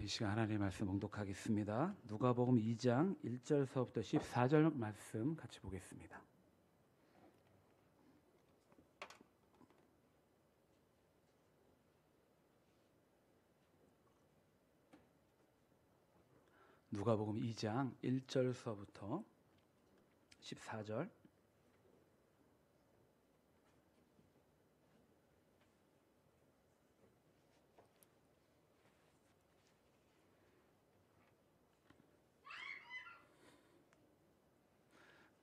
이 시간 하나님의 말씀 봉독하겠습니다. 누가복음 2장 1절서부터 14절 말씀 같이 보겠습니다. 누가복음 2장 1절서부터 14절.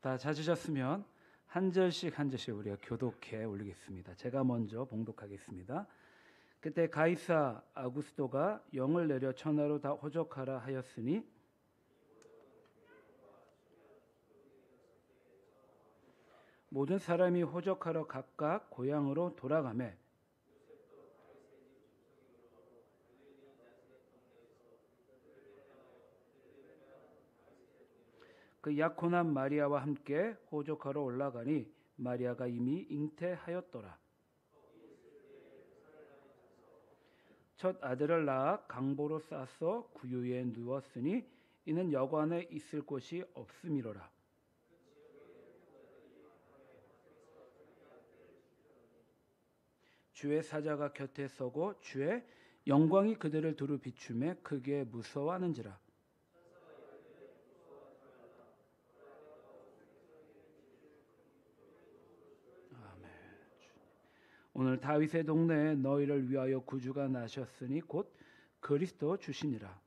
다 찾으셨으면 한 절씩 우리가 교독해 올리겠습니다. 제가 먼저 봉독하겠습니다. 그때 가이사 아구스도가 영을 내려 천하로 다 호적하라 하였으니 모든 사람이 호적하러 각각 고향으로 돌아가매 그 약혼한 마리아와 함께 호적하러 올라가니 마리아가 이미 잉태하였더라. 첫 아들을 낳아 강보로 싸서 구유에 누웠으니 이는 여관에 있을 곳이 없음이로라. 주의 사자가 곁에 서고 주의 영광이 그들을 두루 비추매 크게 무서워하는지라. 오늘 다윗의 동네에 너희를 위하여 구주가 나셨으니 곧 그리스도 주시니라.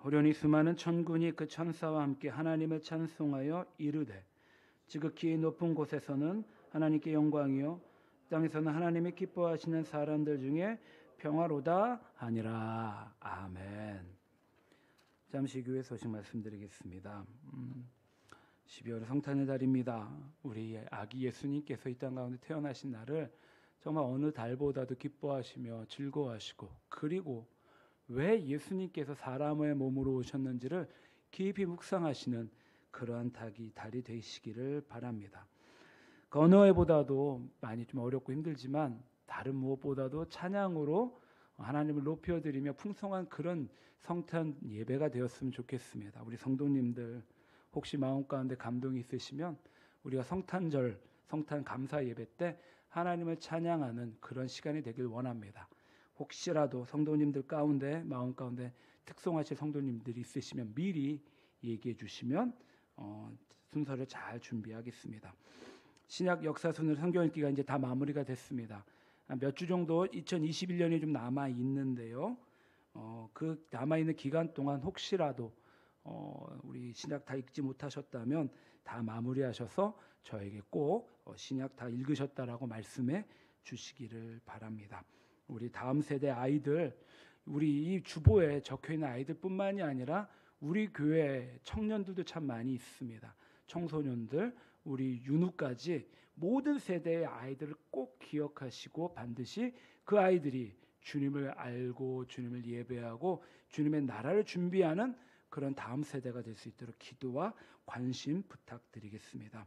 호련히 수많은 천군이 그 천사와 함께 하나님을 찬송하여 이르되 지극히 높은 곳에서는 하나님께 영광이요 땅에서는 하나님이 기뻐하시는 사람들 중에 평화로다 하니라. 아멘. 잠시 교회 소식 말씀드리겠습니다. 12월 성탄의 달입니다. 우리 아기 예수님께서 이 땅 가운데 태어나신 날을 정말 어느 달보다도 기뻐하시며 즐거워하시고, 그리고 왜 예수님께서 사람의 몸으로 오셨는지를 깊이 묵상하시는 그러한 달이 되시기를 바랍니다. 그 어느 해보다도 많이 좀 어렵고 힘들지만 다른 무엇보다도 찬양으로 하나님을 높여드리며 풍성한 그런 성탄 예배가 되었으면 좋겠습니다. 우리 성도님들 혹시 마음 가운데 감동이 있으시면 우리가 성탄절, 성탄 감사 예배 때 하나님을 찬양하는 그런 시간이 되길 원합니다. 혹시라도 성도님들 가운데 마음 가운데 특송하실 성도님들이 있으시면 미리 얘기해 주시면 순서를 잘 준비하겠습니다. 신약 역사순으로 성경 읽기가 이제 다 마무리가 됐습니다. 몇 주 정도 2021년이 좀 남아 있는데요. 그 남아 있는 기간 동안 혹시라도 우리 신약 다 읽지 못하셨다면 다 마무리하셔서 저에게 꼭 신약 다 읽으셨다라고 말씀해 주시기를 바랍니다. 우리 다음 세대 아이들, 우리 이 주보에 적혀 있는 아이들뿐만이 아니라 우리 교회 청년들도 참 많이 있습니다. 청소년들, 우리 유누까지 모든 세대의 아이들을 꼭 기억하시고 반드시 그 아이들이 주님을 알고 주님을 예배하고 주님의 나라를 준비하는 그런 다음 세대가 될 수 있도록 기도와 관심 부탁드리겠습니다.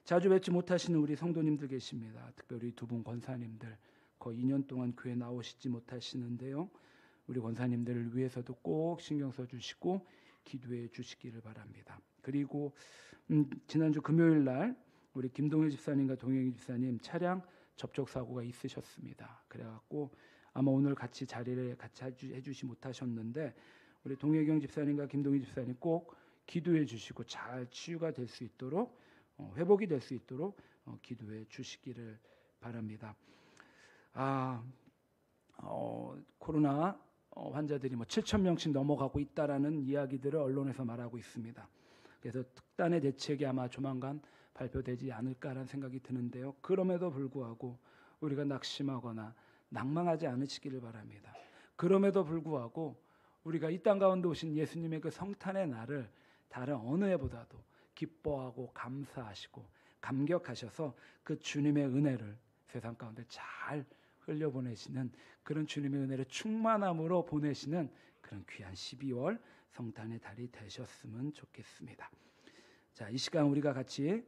자주 뵙지 못하시는 우리 성도님들 계십니다. 특별히 두 분 권사님들 거의 2년 동안 교회 나오시지 못하시는데요. 우리 권사님들을 위해서도 꼭 신경 써주시고 기도해 주시기를 바랍니다. 그리고 지난주 금요일 날 우리 김동일 집사님과 동영희 집사님 차량 접촉 사고가 있으셨습니다. 그래갖고 아마 오늘 같이 자리를 같이 해주시 못하셨는데 우리 동혜경 집사님과 김동희 집사님 꼭 기도해 주시고 잘 치유가 될 수 있도록 회복이 될 수 있도록 기도해 주시기를 바랍니다. 코로나 환자들이 7,000명씩 넘어가고 있다라는 이야기들을 언론에서 말하고 있습니다. 그래서 특단의 대책이 아마 조만간 발표되지 않을까라는 생각이 드는데요. 그럼에도 불구하고 우리가 낙심하거나 낭망하지 않으시기를 바랍니다. 그럼에도 불구하고 우리가 이 땅 가운데 오신 예수님의 그 성탄의 날을 다른 어느 해보다도 기뻐하고 감사하시고 감격하셔서 그 주님의 은혜를 세상 가운데 잘 흘려보내시는 그런 주님의 은혜를 충만함으로 보내시는 그런 귀한 12월 성탄의 달이 되셨으면 좋겠습니다. 자, 이 시간 우리가 같이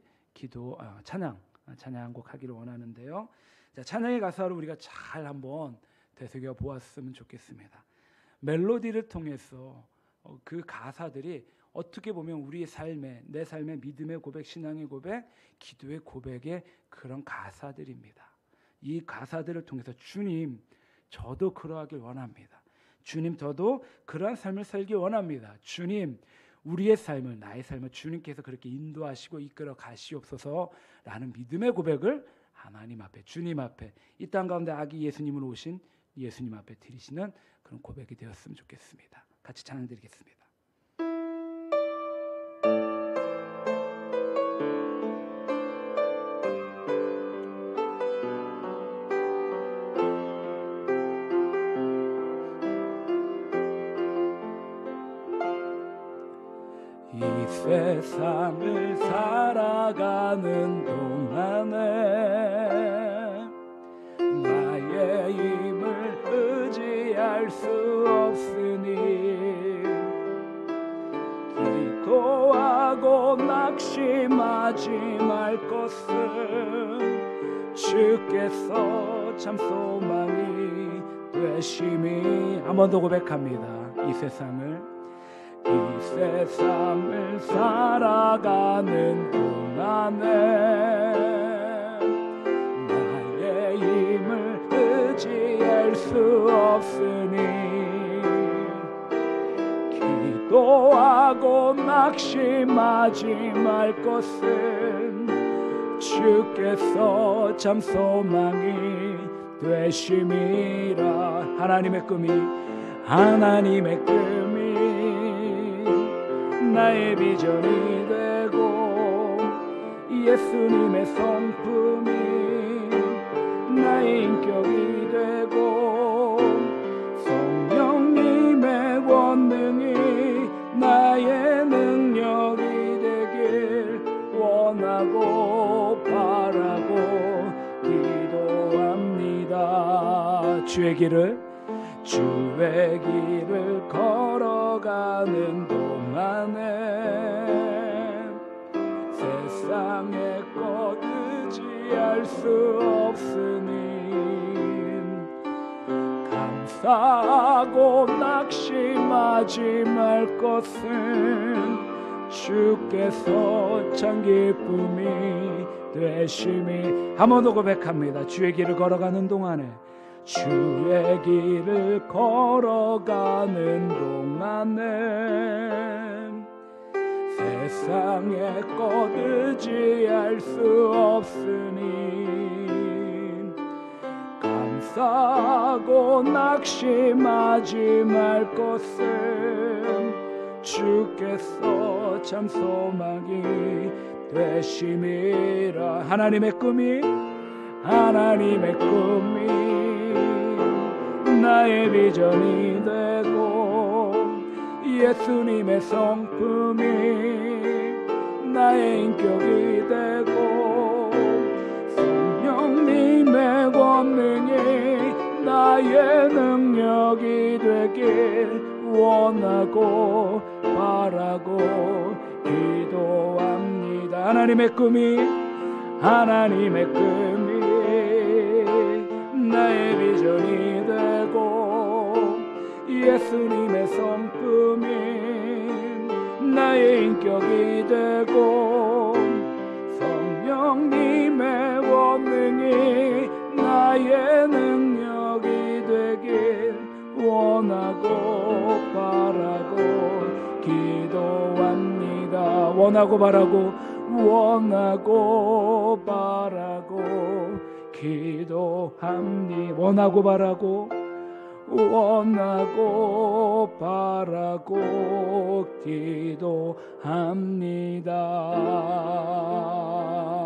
찬양 찬양 한 곡 하기를 원하는데요. 자, 찬양의 가사를 우리가 잘 한번 되새겨 보았으면 좋겠습니다. 멜로디를 통해서 그 가사들이 어떻게 보면 우리의 삶의, 내 삶의 믿음의 고백, 신앙의 고백, 기도의 고백의 그런 가사들입니다. 이 가사들을 통해서 주님, 저도 그러하길 원합니다. 주님, 저도 그러한 삶을 살기 원합니다. 주님, 우리의 삶을, 나의 삶을 주님께서 그렇게 인도하시고 이끌어 가시옵소서라는 믿음의 고백을 하나님 앞에, 주님 앞에, 이 땅 가운데 아기 예수님으로 오신 예수님 앞에 드리시는 그런 고백이 되었으면 좋겠습니다. 같이 찬양 드리겠습니다. 이 세상을 살아가는 동안에 나의 힘을 의지할 수 없으니 기도하고 낙심하지 말 것은 주께서 참 소망이 되심이. 한 번 더 고백합니다. 이 세상을 살아가는 동안에 나의 힘을 의지할 수 없으니 기도하고 낙심하지 말 것은 주께서 참 소망이 되심이라. 하나님의 꿈이 나의 비전이 되고 예수님의 성품이 나의 인격이 되고 성령님의 권능이 나의 능력이 되길 원하고 바라고 기도합니다. 주의 길을 걸어가는 동안에 세상의 것 의지할 수 없으니 감사하고 낙심하지 말 것은 주께서 참 기쁨이 되심이. 한 번 더 고백합니다. 주의 길을 걸어가는 동안에 세상의 것 의지할 수 없으니 감사하고 낙심하지 말 것은 주께서 참 소망이 되심이라. 하나님의 꿈이 나의 비전이 되고 예수님의 성품이 나의 인격이 되고 성령님의 권능이 나의 능력이 되길 원하고 바라고 기도합니다. 하나님의 꿈이 나의 비전이 되고 예수님의 성품이 나의 인격이 되고 성령님의 권능이 나의 능력이 되길 원하고 바라고 기도합니다. 원하고 바라고 기도합니다. 원하고 바라고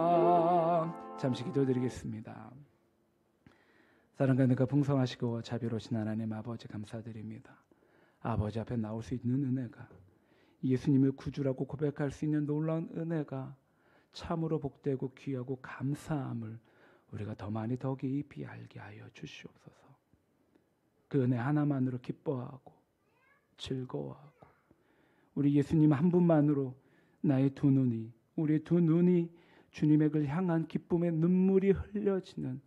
기도합니다. 잠시 기도드리겠습니다. 사랑과 은혜가 풍성하시고 자비로우신 하나님 아버지 감사드립니다. 아버지 앞에 나올 수 있는 은혜가, 예수님을 구주라고 고백할 수 있는 놀라운 은혜가 참으로 복되고 귀하고 감사함을 우리가 더 많이 더 깊이 알게 하여 주시옵소서. 그 은혜 하나만으로 기뻐하고 즐거워하고 우리 예수님 한 분만으로 우리의 두 눈이 주님의 그 향한 기쁨의 눈물이 흘려지는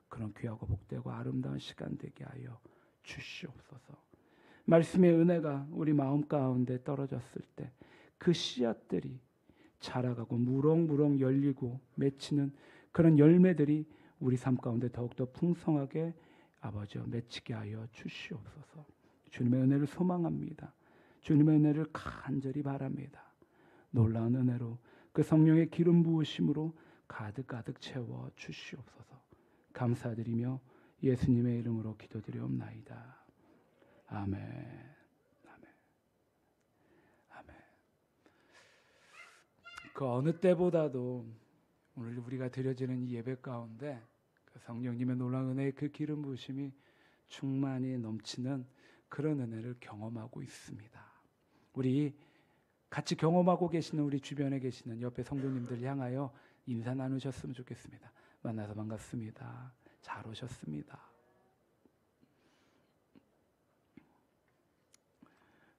그런 귀하고 복되고 아름다운 시간 되게 하여 주시옵소서. 말씀의 은혜가 우리 마음 가운데 떨어졌을 때 그 씨앗들이 자라가고 무럭무럭 열리고 맺히는 그런 열매들이 우리 삶 가운데 더욱더 풍성하게 아버지여 맺히게 하여 주시옵소서. 주님의 은혜를 소망합니다. 주님의 은혜를 간절히 바랍니다. 놀라운 은혜로 그 성령의 기름 부으심으로 가득가득 채워 주시옵소서. 감사드리며 예수님의 이름으로 기도드리옵나이다. 아멘. 아멘. 아멘. 그 어느 때보다도 오늘 우리가 드려지는 이 예배 가운데 그 성령님의 놀라운 은혜의 그 기름 부으심이 충만히 넘치는 그런 은혜를 경험하고 있습니다. 우리 같이 경험하고 계시는 우리 주변에 계시는 옆에 성도님들 향하여 인사 나누셨으면 좋겠습니다. 만나서 반갑습니다. 잘 오셨습니다.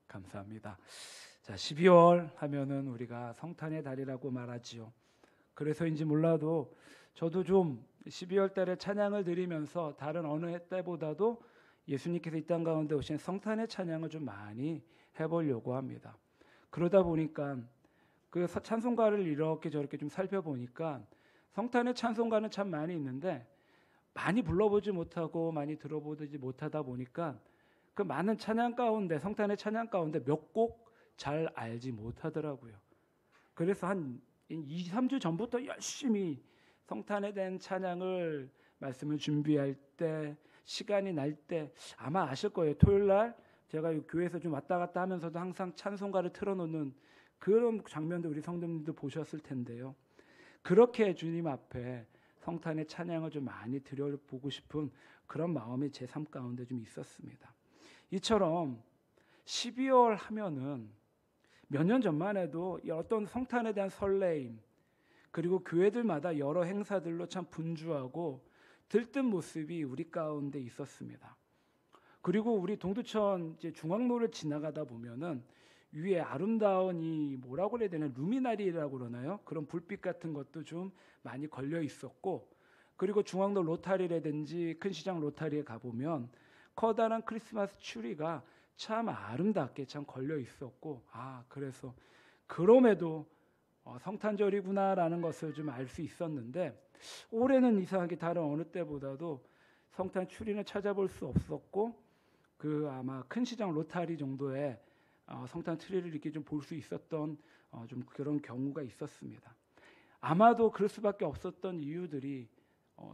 감사합니다. 자, 12월 하면은 우리가 성탄의 달이라고 말하지요. 그래서인지 몰라도 저도 좀 12월 달에 찬양을 드리면서 다른 어느 때보다도 예수님께서 이 땅 가운데 오신 성탄의 찬양을 좀 많이 해보려고 합니다. 그러다 보니까 그 찬송가를 이렇게 저렇게 좀 살펴보니까 성탄의 찬송가는 참 많이 있는데 많이 불러보지 못하고 많이 들어보지 못하다 보니까 그 많은 찬양 가운데 성탄의 찬양 가운데 몇 곡 잘 알지 못하더라고요. 그래서 한 2, 3주 전부터 열심히 성탄에 대한 찬양을 말씀을 준비할 때 시간이 날 때 아마 아실 거예요. 토요일 날 제가 교회에서 좀 왔다 갔다 하면서도 항상 찬송가를 틀어놓는 그런 장면도 우리 성도님도 보셨을 텐데요. 그렇게 주님 앞에 성탄의 찬양을 좀 많이 드려보고 싶은 그런 마음이 제 삶 가운데 좀 있었습니다. 이처럼 12월 하면은 몇 년 전만 해도 어떤 성탄에 대한 설레임 그리고 교회들마다 여러 행사들로 참 분주하고 들뜬 모습이 우리 가운데 있었습니다. 그리고 우리 동두천 이제 중앙로를 지나가다 보면은 위에 아름다운 이 뭐라고 해야 되나 루미나리라고 그러나요? 그런 불빛 같은 것도 좀 많이 걸려 있었고 그리고 중앙로 로타리라든지 큰 시장 로타리에 가보면 커다란 크리스마스 추리가 참 아름답게 참 걸려 있었고 그래서 그럼에도 성탄절이구나라는 것을 좀 알 수 있었는데 올해는 이상하게 다른 어느 때보다도 성탄 추리는 찾아볼 수 없었고 그 아마 큰 시장 로타리 정도의 성탄 트리를 이렇게 좀 볼 수 있었던 좀 그런 경우가 있었습니다. 아마도 그럴 수밖에 없었던 이유들이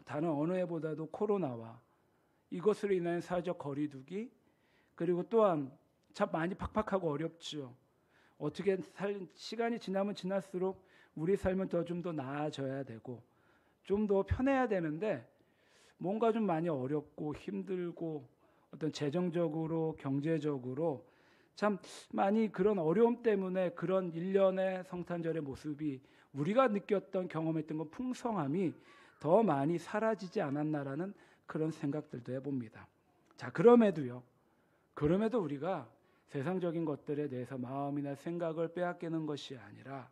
다른 어느 해보다도 코로나와 이것으로 인한 사회적 거리두기 그리고 또한 참 많이 팍팍하고 어렵죠. 어떻게 시간이 지나면 지날수록 우리 삶은 좀 더 나아져야 되고 좀 더 편해야 되는데 뭔가 좀 많이 어렵고 힘들고 어떤 재정적으로 경제적으로 참 많이 그런 어려움 때문에 그런 일련의 성탄절의 모습이 우리가 느꼈던 경험했던 그 풍성함이 더 많이 사라지지 않았나라는 그런 생각들도 해봅니다. 자, 그럼에도 우리가 세상적인 것들에 대해서 마음이나 생각을 빼앗기는 것이 아니라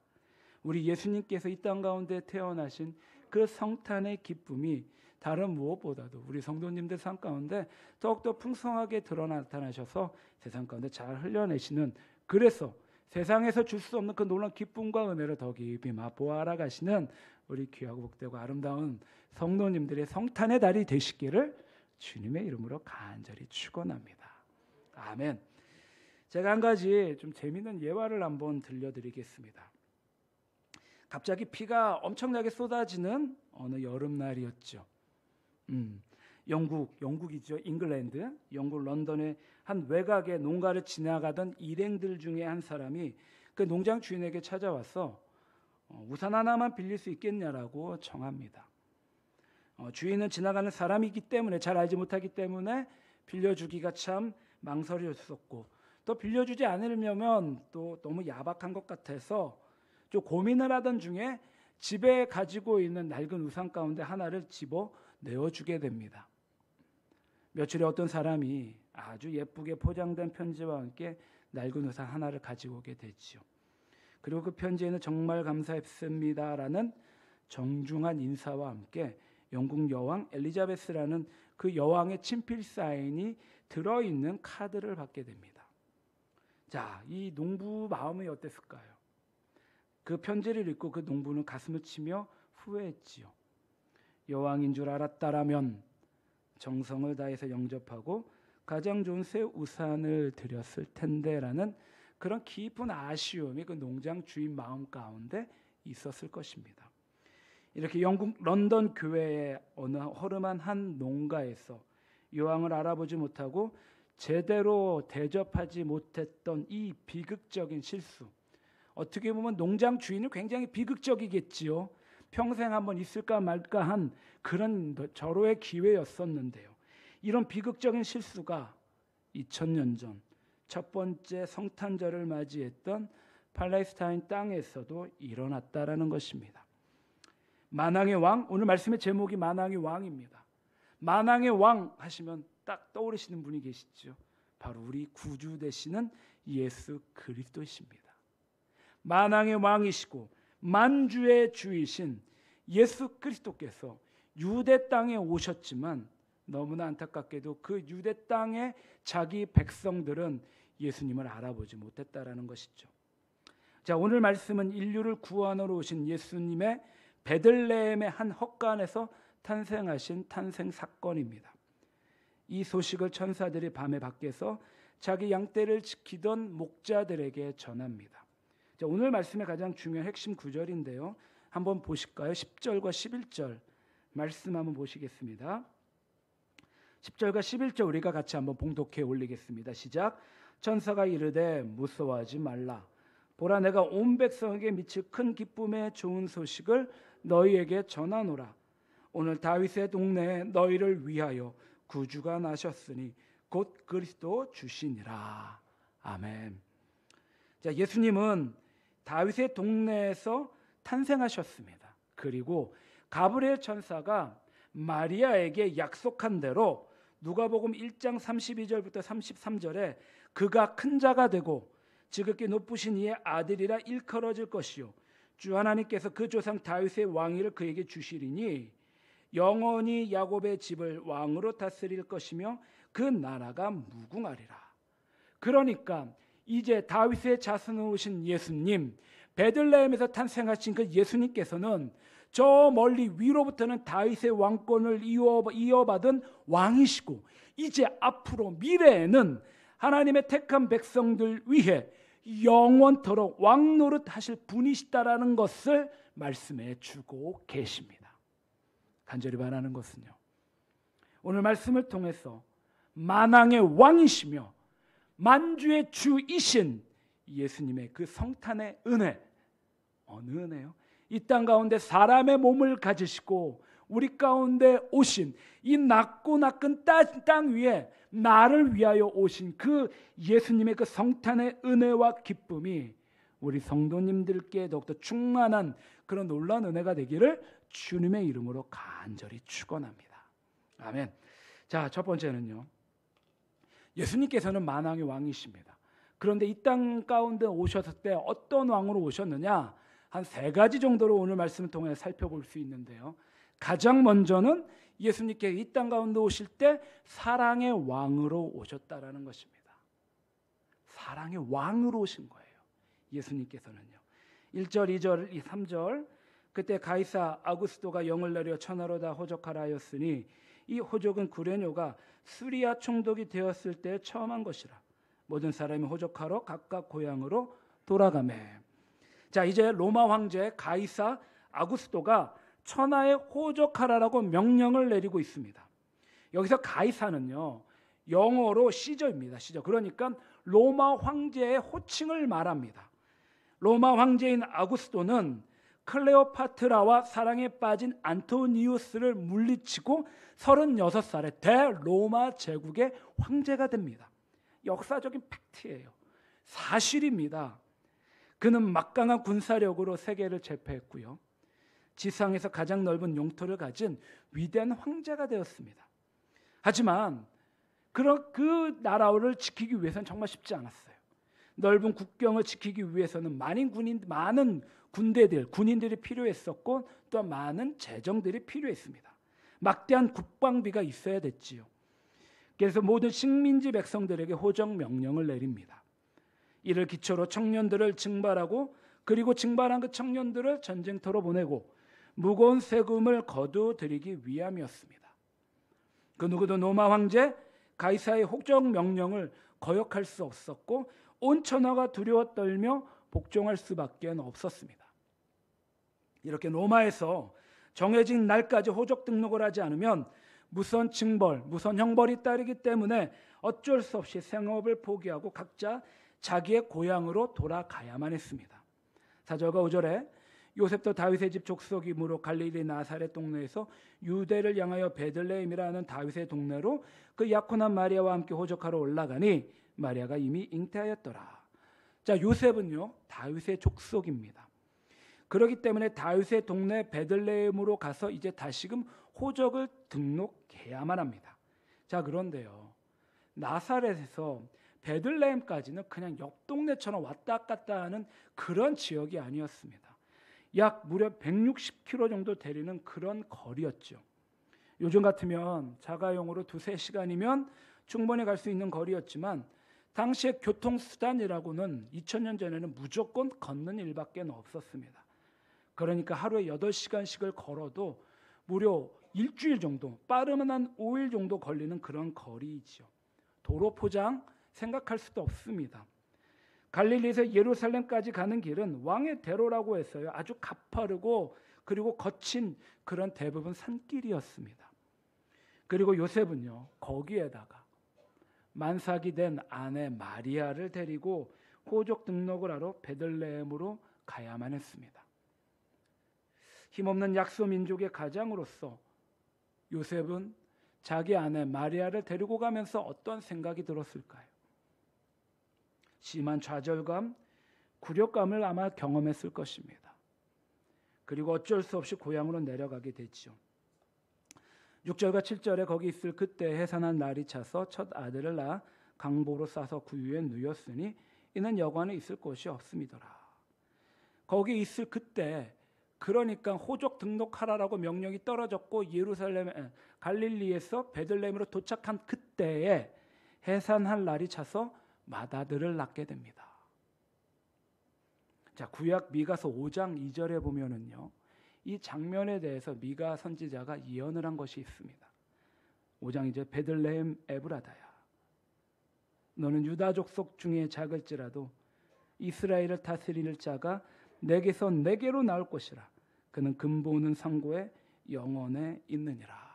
우리 예수님께서 이 땅 가운데 태어나신 그 성탄의 기쁨이 다른 무엇보다도 우리 성도님들 삶 가운데 더욱더 풍성하게 나타나셔서 세상 가운데 잘 흘려내시는 그래서 세상에서 줄 수 없는 그 놀라운 기쁨과 은혜를 더 깊이 맛보아라 가시는 우리 귀하고 복되고 아름다운 성도님들의 성탄의 달이 되시기를 주님의 이름으로 간절히 축원합니다. 아멘. 제가 한 가지 좀 재미있는 예화를 한번 들려드리겠습니다. 갑자기 비가 엄청나게 쏟아지는 어느 여름날이었죠. 영국이죠. 잉글랜드, 영국 런던의 한 외곽의 농가를 지나가던 일행들 중에 한 사람이 그 농장 주인에게 찾아와서 우산 하나만 빌릴 수 있겠냐라고 청합니다. 주인은 지나가는 사람이기 때문에 잘 알지 못하기 때문에 빌려주기가 참 망설여졌었고 또 빌려주지 않으려면 또 너무 야박한 것 같아서 좀 고민을 하던 중에 집에 가지고 있는 낡은 우산 가운데 하나를 집어 내어주게 됩니다. 며칠에 어떤 사람이 아주 예쁘게 포장된 편지와 함께 낡은 우산 하나를 가지고 오게 되지요. 그리고 그 편지에는 정말 감사했습니다라는 정중한 인사와 함께 영국 여왕 엘리자베스라는 그 여왕의 친필 사인이 들어있는 카드를 받게 됩니다. 자, 이 농부 마음이 어땠을까요? 그 편지를 읽고 그 농부는 가슴을 치며 후회했지요. 여왕인 줄 알았다라면 정성을 다해서 영접하고 가장 좋은 새 우산을 드렸을 텐데라는 그런 깊은 아쉬움이 그 농장 주인 마음 가운데 있었을 것입니다. 이렇게 영국 런던 교회의 어느 허름한 한 농가에서 여왕을 알아보지 못하고 제대로 대접하지 못했던 이 비극적인 실수, 어떻게 보면 농장 주인은 굉장히 비극적이겠지요. 평생 한번 있을까 말까 한 그런 절호의 기회였었는데요. 이런 비극적인 실수가 2000년 전 첫 번째 성탄절을 맞이했던 팔레스타인 땅에서도 일어났다라는 것입니다. 만왕의 왕, 오늘 말씀의 제목이 만왕의 왕입니다. 만왕의 왕 하시면 딱 떠오르시는 분이 계시죠. 바로 우리 구주 되시는 예수 그리스도이십니다. 만왕의 왕이시고 만주의 주이신 예수 그리스도께서 유대 땅에 오셨지만 너무나 안타깝게도 그 유대 땅의 자기 백성들은 예수님을 알아보지 못했다라는 것이죠. 자, 오늘 말씀은 인류를 구원하러 오신 예수님의 베들레헴의 한 헛간에서 탄생하신 탄생 사건입니다. 이 소식을 천사들이 밤에 밖에서 자기 양떼를 지키던 목자들에게 전합니다. 자, 오늘 말씀의 가장 중요한 핵심 구절인데요. 한번 보실까요? 10절과 11절 말씀 한번 보시겠습니다. 10절과 11절 우리가 같이 한번 봉독해 올리겠습니다. 시작. 천사가 이르되 무서워하지 말라. 보라, 내가 온 백성에게 미칠 큰 기쁨의 좋은 소식을 너희에게 전하노라. 오늘 다윗의 동네에 너희를 위하여 구주가 나셨으니 곧 그리스도 주시니라. 아멘. 자, 예수님은 다윗의 동네에서 탄생하셨습니다. 그리고 가브리엘 천사가 마리아에게 약속한 대로 누가복음 1장 32절부터 33절에 그가 큰 자가 되고 지극히 높으신 이의 아들이라 일컬어질 것이요 주 하나님께서 그 조상 다윗의 왕위를 그에게 주시리니 영원히 야곱의 집을 왕으로 다스릴 것이며 그 나라가 무궁하리라. 그러니까 이제 다윗의 자손으로 오신 예수님, 베들레헴에서 탄생하신 그 예수님께서는 저 멀리 위로부터는 다윗의 왕권을 이어받은 왕이시고 이제 앞으로 미래에는 하나님의 택한 백성들 위해 영원토록 왕노릇 하실 분이시다라는 것을 말씀해 주고 계십니다. 간절히 바라는 것은요, 오늘 말씀을 통해서 만왕의 왕이시며 만주의 주이신 예수님의 그 성탄의 은혜, 어느 은혜요? 이 땅 가운데 사람의 몸을 가지시고 우리 가운데 오신 이 낮고 낮은 땅 위에 나를 위하여 오신 그 예수님의 그 성탄의 은혜와 기쁨이 우리 성도님들께 더욱더 충만한 그런 놀라운 은혜가 되기를 주님의 이름으로 간절히 축원합니다. 아멘. 자, 첫 번째는요, 예수님께서는 만왕의 왕이십니다. 그런데 이 땅 가운데 오셨을 때 어떤 왕으로 오셨느냐? 한 세 가지 정도로 오늘 말씀을 통해 살펴볼 수 있는데요. 가장 먼저는 예수님께 이 땅 가운데 오실 때 사랑의 왕으로 오셨다라는 것입니다. 사랑의 왕으로 오신 거예요. 예수님께서는요. 1절, 2절, 3절 그때 가이사 아구스도가 영을 내려 천하로 다 호적하라 하였으니 이 호적은 구레뇨가 수리아 총독이 되었을 때 처음 한 것이라. 모든 사람이 호적하러 각각 고향으로 돌아가매. 자, 이제 로마 황제 가이사 아구스도가 천하에 호적하라라고 명령을 내리고 있습니다. 여기서 가이사는요, 영어로 시저입니다. 시저. 그러니까 로마 황제의 호칭을 말합니다. 로마 황제인 아구스도는 클레오파트라와 사랑에 빠진 안토니우스를 물리치고 36살에 대로마 제국의 황제가 됩니다. 역사적인 팩트예요. 사실입니다. 그는 막강한 군사력으로 세계를 제패했고요. 지상에서 가장 넓은 영토를 가진 위대한 황제가 되었습니다. 하지만 그 나라를 지키기 위해서는 정말 쉽지 않았어요. 넓은 국경을 지키기 위해서는 많은 군인들이 필요했었고 또 많은 재정들이 필요했습니다. 막대한 국방비가 있어야 됐지요. 그래서 모든 식민지 백성들에게 호적 명령을 내립니다. 이를 기초로 청년들을 징발하고 그리고 징발한 그 청년들을 전쟁터로 보내고 무거운 세금을 거두드리기 위함이었습니다. 그 누구도 로마 황제 가이사의 호적 명령을 거역할 수 없었고 온 천하가 두려워 떨며 복종할 수밖에 없었습니다. 이렇게 로마에서 정해진 날까지 호적 등록을 하지 않으면 무선 징벌, 무선 형벌이 따르기 때문에 어쩔 수 없이 생업을 포기하고 각자 자기의 고향으로 돌아가야만 했습니다. 4절과 5절에 요셉도 다윗의 집 족속이므로 갈릴리 나사렛 동네에서 유대를 향하여 베들레헴이라는 다윗의 동네로 그 약혼한 마리아와 함께 호적하러 올라가니 마리아가 이미 잉태하였더라. 자, 요셉은요 다윗의 족속입니다. 그렇기 때문에 다윗의 동네 베들레헴으로 가서 이제 다시금 호적을 등록해야만 합니다. 자, 그런데요 나사렛에서 베들레헴까지는 그냥 옆 동네처럼 왔다 갔다 하는 그런 지역이 아니었습니다. 약 무려 160km 정도 되리는 그런 거리였죠. 요즘 같으면 자가용으로 2-3시간이면 충분히 갈 수 있는 거리였지만 당시의 교통수단이라고는 2000년 전에는 무조건 걷는 일밖에 없었습니다. 그러니까 하루에 8시간씩을 걸어도 무려 일주일 정도, 빠르면 한 5일 정도 걸리는 그런 거리이죠. 도로 포장 생각할 수도 없습니다. 갈릴리에서 예루살렘까지 가는 길은 왕의 대로라고 했어요. 아주 가파르고 그리고 거친 그런 대부분 산길이었습니다. 그리고 요셉은요 거기에다가 만삭이 된 아내 마리아를 데리고 호적 등록을 하러 베들레헴으로 가야만 했습니다. 힘없는 약소 민족의 가장으로서 요셉은 자기 아내 마리아를 데리고 가면서 어떤 생각이 들었을까요? 심한 좌절감, 굴욕감을 아마 경험했을 것입니다. 그리고 어쩔 수 없이 고향으로 내려가게 됐죠. 6절과 7절에 거기 있을 그때 해산한 날이 차서 첫 아들을 낳아 강보로 싸서 구유에 누였으니 이는 여관에 있을 곳이 없음이더라. 거기 있을 그때, 그러니까 호적 등록하라라고 명령이 떨어졌고 갈릴리에서 베들레헴으로 도착한 그때에 해산할 날이 차서 맏아들을 낳게 됩니다. 자, 구약 미가서 5장 2절에 보면은요, 이 장면에 대해서 미가 선지자가 예언을 한 것이 있습니다. 5장 2절 베들레헴 에브라다야, 너는 유다 족속 중에 작을지라도 이스라엘을 다스릴 자가 내게서 내게로 나올 것이라. 그는 근보는 상고에 영원에 있느니라.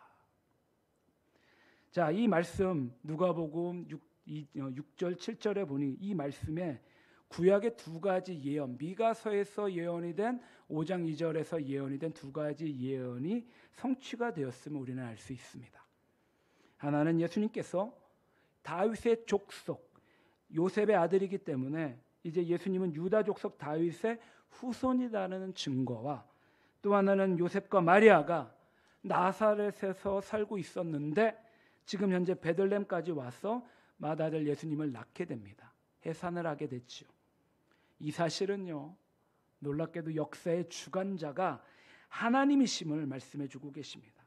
자, 이 말씀 누가복음 6절 7절에 보니 이 말씀에 구약의 두 가지 예언, 미가서에서 예언이 된 5장 2절에서 예언이 된 두 가지 예언이 성취가 되었음을 우리는 알 수 있습니다. 하나는 예수님께서 다윗의 족속 요셉의 아들이기 때문에 이제 예수님은 유다 족속 다윗의 후손이라는 증거와, 또 하나는 요셉과 마리아가 나사렛에서 살고 있었는데 지금 현재 베들레헴까지 와서 맏아들 예수님을 낳게 됩니다. 해산을 하게 됐죠. 이 사실은요, 놀랍게도 역사의 주관자가 하나님이심을 말씀해 주고 계십니다.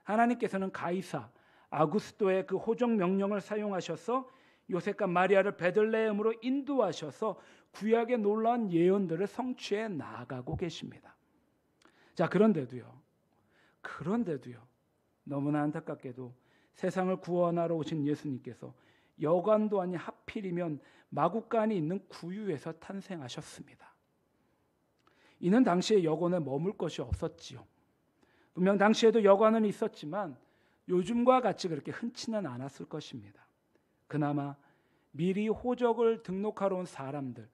하나님께서는 가이사 아구스토의 그 호적 명령을 사용하셔서 요셉과 마리아를 베들레헴으로 인도하셔서 구약의 놀라운 예언들을 성취해 나아가고 계십니다. 자, 그런데도요 너무나 안타깝게도 세상을 구원하러 오신 예수님께서 여관도 아닌 하필이면 마구간이 있는 구유에서 탄생하셨습니다. 이는 당시에 여관에 머물 것이 없었지요. 분명 당시에도 여관은 있었지만 요즘과 같이 그렇게 흔치는 않았을 것입니다. 그나마 미리 호적을 등록하러 온 사람들,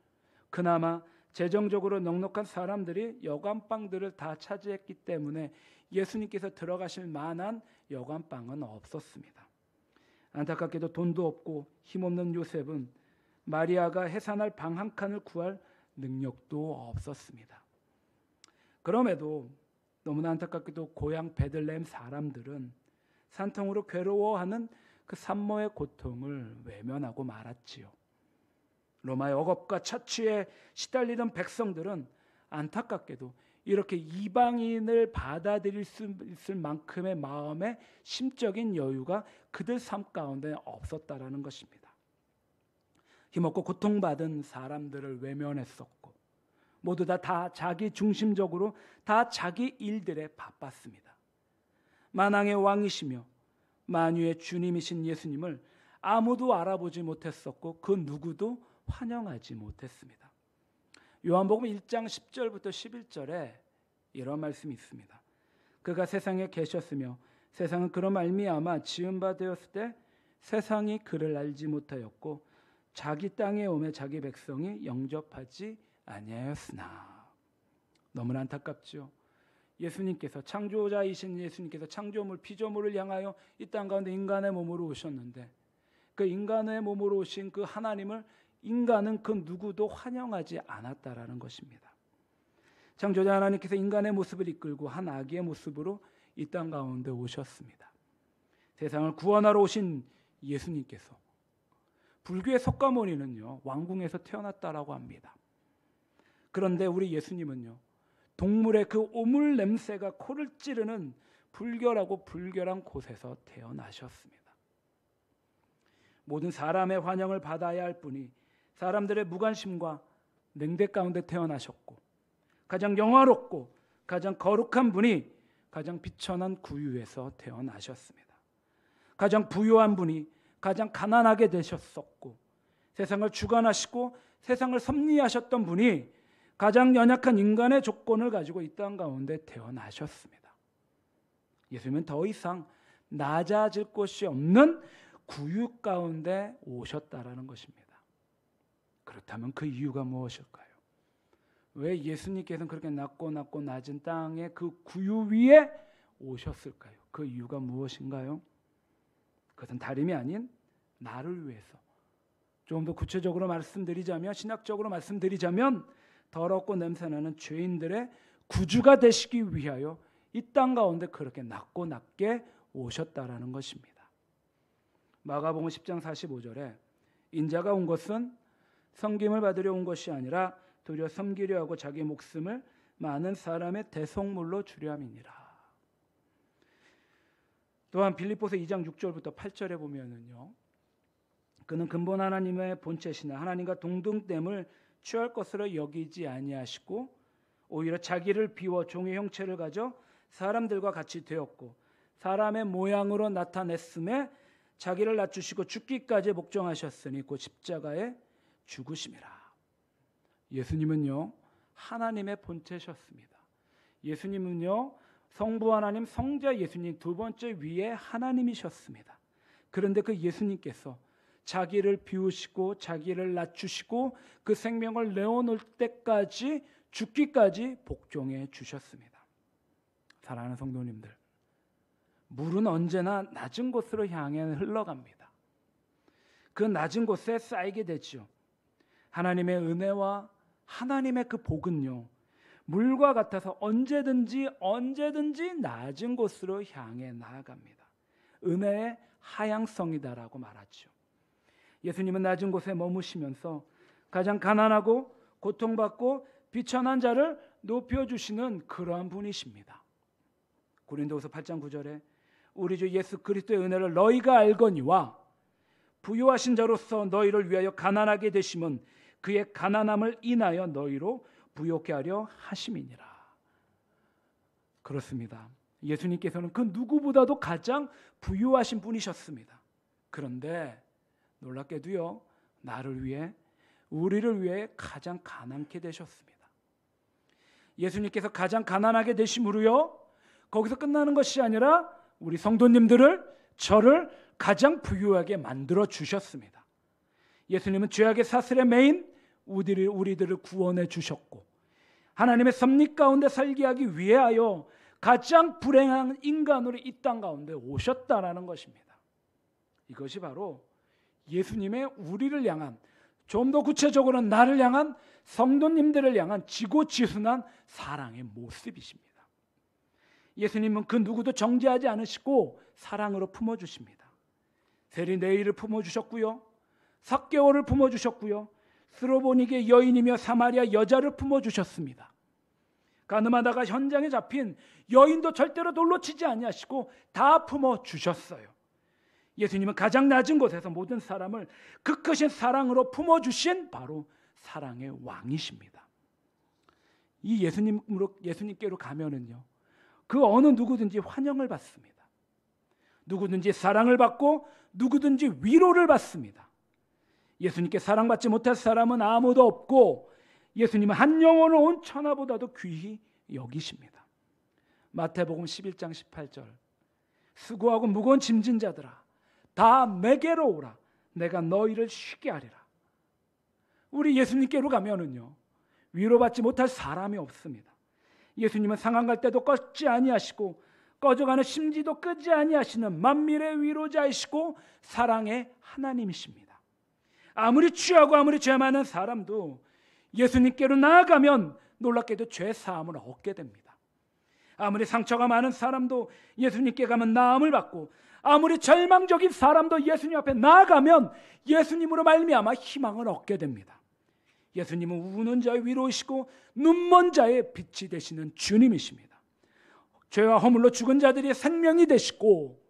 그나마 재정적으로 넉넉한 사람들이 여관방들을 다 차지했기 때문에 예수님께서 들어가실 만한 여관방은 없었습니다. 안타깝게도 돈도 없고 힘없는 요셉은 마리아가 해산할 방 한 칸을 구할 능력도 없었습니다. 그럼에도 너무나 안타깝게도 고향 베들레헴 사람들은 산통으로 괴로워하는 그 산모의 고통을 외면하고 말았지요. 로마의 억압과 착취에 시달리던 백성들은 안타깝게도 이렇게 이방인을 받아들일 수 있을 만큼의 마음의 심적인 여유가 그들 삶 가운데 없었다라는 것입니다. 힘없고 고통받은 사람들을 외면했었고 모두 다 자기 중심적으로 다 자기 일들에 바빴습니다. 만왕의 왕이시며 만유의 주님이신 예수님을 아무도 알아보지 못했었고 그 누구도 환영하지 못했습니다. 요한복음 1장 10절부터 11절에 이런 말씀이 있습니다. 그가 세상에 계셨으며 세상은 그로 말미암아 지은 바 되었을 때 세상이 그를 알지 못하였고 자기 땅에 오매 자기 백성이 영접하지 아니하였으나. 너무나 안타깝죠. 예수님께서 창조자이신 예수님께서 창조물 피조물을 향하여 이 땅 가운데 인간의 몸으로 오셨는데 그 인간의 몸으로 오신 그 하나님을 인간은 그 누구도 환영하지 않았다라는 것입니다. 창조자 하나님께서 인간의 모습을 이끌고 한 아기의 모습으로 이 땅 가운데 오셨습니다. 세상을 구원하러 오신 예수님께서 불교의 석가모니는요 왕궁에서 태어났다라고 합니다. 그런데 우리 예수님은요 동물의 그 오물 냄새가 코를 찌르는 불결하고 불결한 곳에서 태어나셨습니다. 모든 사람의 환영을 받아야 할 분이 사람들의 무관심과 냉대 가운데 태어나셨고 가장 영화롭고 가장 거룩한 분이 가장 비천한 구유에서 태어나셨습니다. 가장 부유한 분이 가장 가난하게 되셨었고 세상을 주관하시고 세상을 섭리하셨던 분이 가장 연약한 인간의 조건을 가지고 이 땅 가운데 태어나셨습니다. 예수님은 더 이상 낮아질 곳이 없는 구유 가운데 오셨다라는 것입니다. 그렇다면 그 이유가 무엇일까요? 왜 예수님께서는 그렇게 낮고 낮은 땅의 그 구유 위에 오셨을까요? 그 이유가 무엇인가요? 그것은 다름이 아닌 나를 위해서. 좀 더 구체적으로 말씀드리자면 신학적으로 말씀드리자면 더럽고 냄새나는 죄인들의 구주가 되시기 위하여 이 땅 가운데 그렇게 낮게 오셨다라는 것입니다. 마가복음 10장 45절에 인자가 온 것은 섬김을 받으려 온 것이 아니라 도리어 섬기려 하고 자기 목숨을 많은 사람의 대속물로 주려 함이니라. 또한 빌립보서 2장 6절부터 8절에 보면은요. 그는 근본 하나님의 본체시나 하나님과 동등됨을 취할 것으로 여기지 아니하시고 오히려 자기를 비워 종의 형체를 가져 사람들과 같이 되었고 사람의 모양으로 나타냈음에 자기를 낮추시고 죽기까지 복종하셨으니 곧 십자가에 죽으심이라. 예수님은요 하나님의 본체셨습니다. 예수님은요 성부 하나님 성자 예수님 두 번째 위에 하나님이셨습니다. 그런데 그 예수님께서 자기를 비우시고 자기를 낮추시고 그 생명을 내어놓을 때까지 죽기까지 복종해 주셨습니다. 사랑하는 성도님들, 물은 언제나 낮은 곳으로 향해 흘러갑니다. 그 낮은 곳에 쌓이게 되죠. 하나님의 은혜와 하나님의 그 복은요 물과 같아서 언제든지 낮은 곳으로 향해 나아갑니다. 은혜의 하향성이다라고 말하죠. 예수님은 낮은 곳에 머무시면서 가장 가난하고 고통받고 비천한 자를 높여주시는 그러한 분이십니다. 고린도후서 8장 9절에 우리 주 예수 그리스도의 은혜를 너희가 알거니와 부유하신 자로서 너희를 위하여 가난하게 되심은 그의 가난함을 인하여 너희로 부욕케 하려 하심이니라. 그렇습니다. 예수님께서는 그 누구보다도 가장 부유하신 분이셨습니다. 그런데 놀랍게도요 나를 위해 우리를 위해 가장 가난케 되셨습니다. 예수님께서 가장 가난하게 되심으로요 거기서 끝나는 것이 아니라 우리 성도님들을 저를 가장 부유하게 만들어 주셨습니다. 예수님은 죄악의 사슬에 매인 우리들을 구원해 주셨고 하나님의 섭리 가운데 살게 하기 위하여 가장 불행한 인간으로 이 땅 가운데 오셨다라는 것입니다. 이것이 바로 예수님의 우리를 향한 좀 더 구체적으로 나를 향한 성도님들을 향한 지고지순한 사랑의 모습이십니다. 예수님은 그 누구도 정죄하지 않으시고 사랑으로 품어주십니다. 세리네이를 품어주셨고요. 삭개오를 품어주셨고요. 스로보니게 여인이며 사마리아 여자를 품어주셨습니다. 가늠하다가 현장에 잡힌 여인도 절대로 돌로 치지 아니하시고 다 품어 주셨어요. 예수님은 가장 낮은 곳에서 모든 사람을 그 크신 사랑으로 품어 주신 바로 사랑의 왕이십니다. 이 예수님께로 가면은요, 그 어느 누구든지 환영을 받습니다. 누구든지 사랑을 받고 누구든지 위로를 받습니다. 예수님께 사랑받지 못할 사람은 아무도 없고 예수님은 한 영혼을 온 천하보다도 귀히 여기십니다. 마태복음 11장 18절, 수고하고 무거운 짐진 자들아 다 내게로 오라, 내가 너희를 쉬게 하리라. 우리 예수님께로 가면은요, 위로받지 못할 사람이 없습니다. 예수님은 상한 갈 때도 꺼지 아니하시고 꺼져가는 심지도 끄지 아니하시는 만민의 위로자이시고 사랑의 하나님이십니다. 아무리 취하고 아무리 죄 많은 사람도 예수님께로 나아가면 놀랍게도 죄 사함을 얻게 됩니다. 아무리 상처가 많은 사람도 예수님께 가면 나음을 받고, 아무리 절망적인 사람도 예수님 앞에 나아가면 예수님으로 말미암아 희망을 얻게 됩니다. 예수님은 우는 자의 위로이시고 눈먼 자의 빛이 되시는 주님이십니다. 죄와 허물로 죽은 자들의 생명이 되시고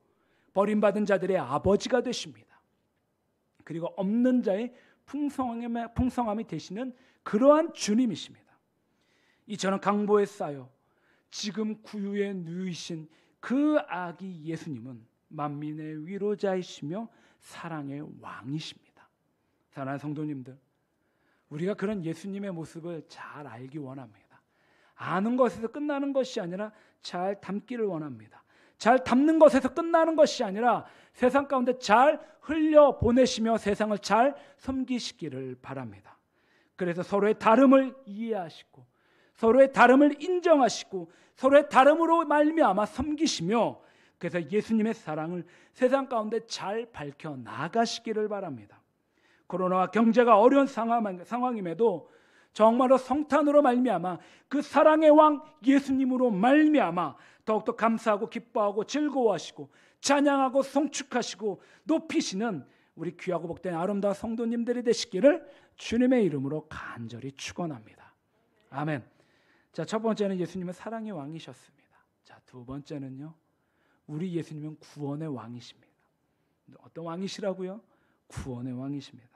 버림받은 자들의 아버지가 되십니다. 그리고 없는 자의 풍성함이 되시는 그러한 주님이십니다. 이처럼 강보에 쌓여 지금 구유에 누이신 그 아기 예수님은 만민의 위로자이시며 사랑의 왕이십니다. 사랑하는 성도님들, 우리가 그런 예수님의 모습을 잘 알기 원합니다. 아는 것에서 끝나는 것이 아니라 잘 담기를 원합니다. 잘 담는 것에서 끝나는 것이 아니라 세상 가운데 잘 흘려보내시며 세상을 잘 섬기시기를 바랍니다. 그래서 서로의 다름을 이해하시고 서로의 다름을 인정하시고 서로의 다름으로 말미암아 섬기시며 그래서 예수님의 사랑을 세상 가운데 잘 밝혀 나가시기를 바랍니다. 코로나와 경제가 어려운 상황임에도 정말로 성탄으로 말미암아 그 사랑의 왕 예수님으로 말미암아 더욱더 감사하고 기뻐하고 즐거워하시고 찬양하고 송축하시고 높이시는 우리 귀하고 복된 아름다운 성도님들이 되시기를 주님의 이름으로 간절히 축원합니다. 아멘. 자, 첫 번째는 예수님은 사랑의 왕이셨습니다. 자, 두 번째는요, 우리 예수님은 구원의 왕이십니다. 어떤 왕이시라고요? 구원의 왕이십니다.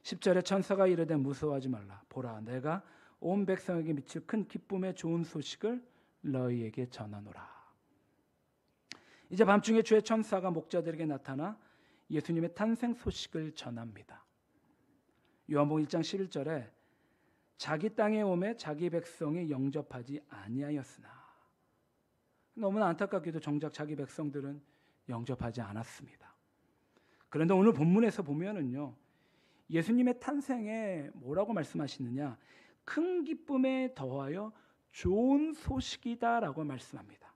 10절에 천사가 이르되 무서워하지 말라. 보라, 내가 온 백성에게 미칠 큰 기쁨의 좋은 소식을 너희에게 전하노라. 이제 밤중에 주의 천사가 목자들에게 나타나 예수님의 탄생 소식을 전합니다. 요한복음 1장 11절에 자기 땅에 오매 자기 백성이 영접하지 아니하였으나, 너무나 안타깝게도 정작 자기 백성들은 영접하지 않았습니다. 그런데 오늘 본문에서 보면은요, 예수님의 탄생에 뭐라고 말씀하시느냐, 큰 기쁨에 더하여 좋은 소식이다라고 말씀합니다.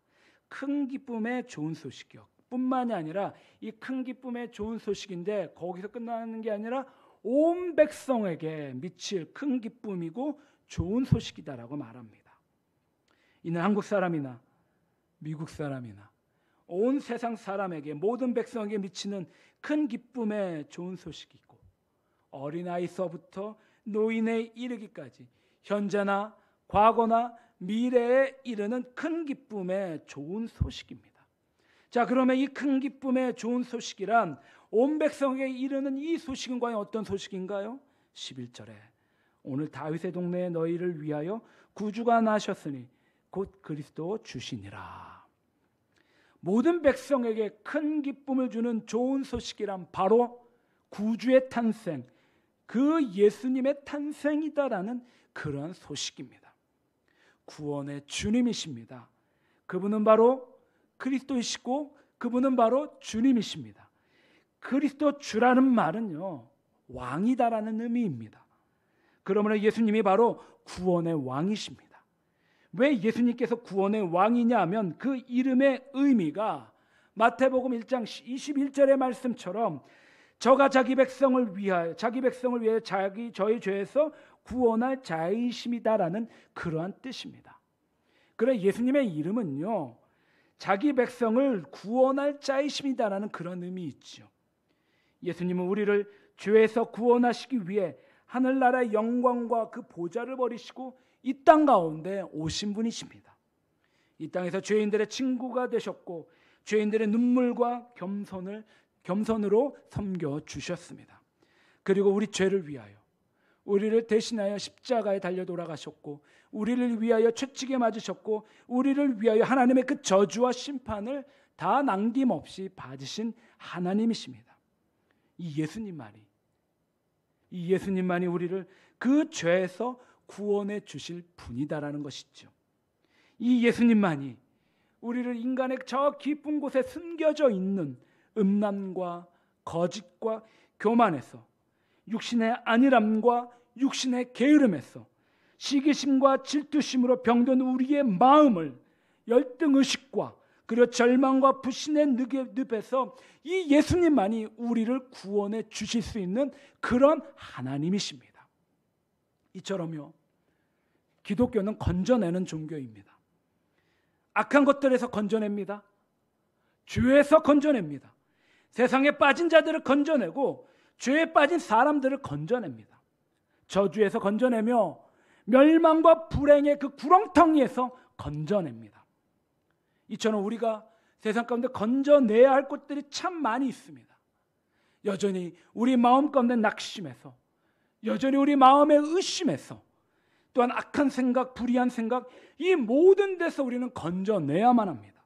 큰 기쁨의 좋은 소식이요. 뿐만이 아니라 이 큰 기쁨의 좋은 소식인데 거기서 끝나는 게 아니라 온 백성에게 미칠 큰 기쁨이고 좋은 소식이다라고 말합니다. 이는 한국 사람이나 미국 사람이나 온 세상 사람에게, 모든 백성에게 미치는 큰 기쁨의 좋은 소식이고, 어린아이서부터 노인에 이르기까지 현재나 과거나 미래에 이르는 큰 기쁨의 좋은 소식입니다. 자, 그러면 이 큰 기쁨의 좋은 소식이란 온 백성에게 이르는 이 소식은 과연 어떤 소식인가요? 11절에 오늘 다윗의 동네에 너희를 위하여 구주가 나셨으니 곧 그리스도 주시니라. 모든 백성에게 큰 기쁨을 주는 좋은 소식이란 바로 구주의 탄생, 그 예수님의 탄생이다라는 그런 소식입니다. 구원의 주님이십니다. 그분은 바로 그리스도이시고 그분은 바로 주님이십니다. 그리스도 주라는 말은요, 왕이다라는 의미입니다. 그러므로 예수님이 바로 구원의 왕이십니다. 왜 예수님께서 구원의 왕이냐 하면 그 이름의 의미가 마태복음 1장 21절의 말씀처럼 저가 자기 백성을 위해 저희 죄에서 구원할 자이심이다라는 그러한 뜻입니다. 그래 예수님의 이름은요, 자기 백성을 구원할 자이심이다라는 그런 의미 있죠. 예수님은 우리를 죄에서 구원하시기 위해 하늘나라의 영광과 그 보좌를 버리시고 이 땅 가운데 오신 분이십니다. 이 땅에서 죄인들의 친구가 되셨고 죄인들의 눈물과 겸손으로 섬겨 주셨습니다. 그리고 우리 죄를 위하여 우리를 대신하여 십자가에 달려 돌아가셨고 우리를 위하여 채찍에 맞으셨고 우리를 위하여 하나님의 그 저주와 심판을 다 남김없이 받으신 하나님이십니다. 이 예수님만이 우리를 그 죄에서 구원해 주실 분이다라는 것이죠. 이 예수님만이 우리를 인간의 저 깊은 곳에 숨겨져 있는 음란과 거짓과 교만에서, 육신의 안일함과 육신의 게으름에서, 시기심과 질투심으로 병든 우리의 마음을 열등의식과 그리고 절망과 불신의 늪에서 이 예수님만이 우리를 구원해 주실 수 있는 그런 하나님이십니다. 이처럼요, 기독교는 건져내는 종교입니다. 악한 것들에서 건져냅니다. 죄에서 건져냅니다. 세상에 빠진 자들을 건져내고 죄에 빠진 사람들을 건져냅니다. 저주에서 건져내며 멸망과 불행의 그 구렁텅이에서 건져냅니다. 이처럼 우리가 세상 가운데 건져내야 할 것들이 참 많이 있습니다. 여전히 우리 마음 가운데 낙심해서, 여전히 우리 마음에 의심해서, 또한 악한 생각, 불의한 생각, 이 모든 데서 우리는 건져내야만 합니다.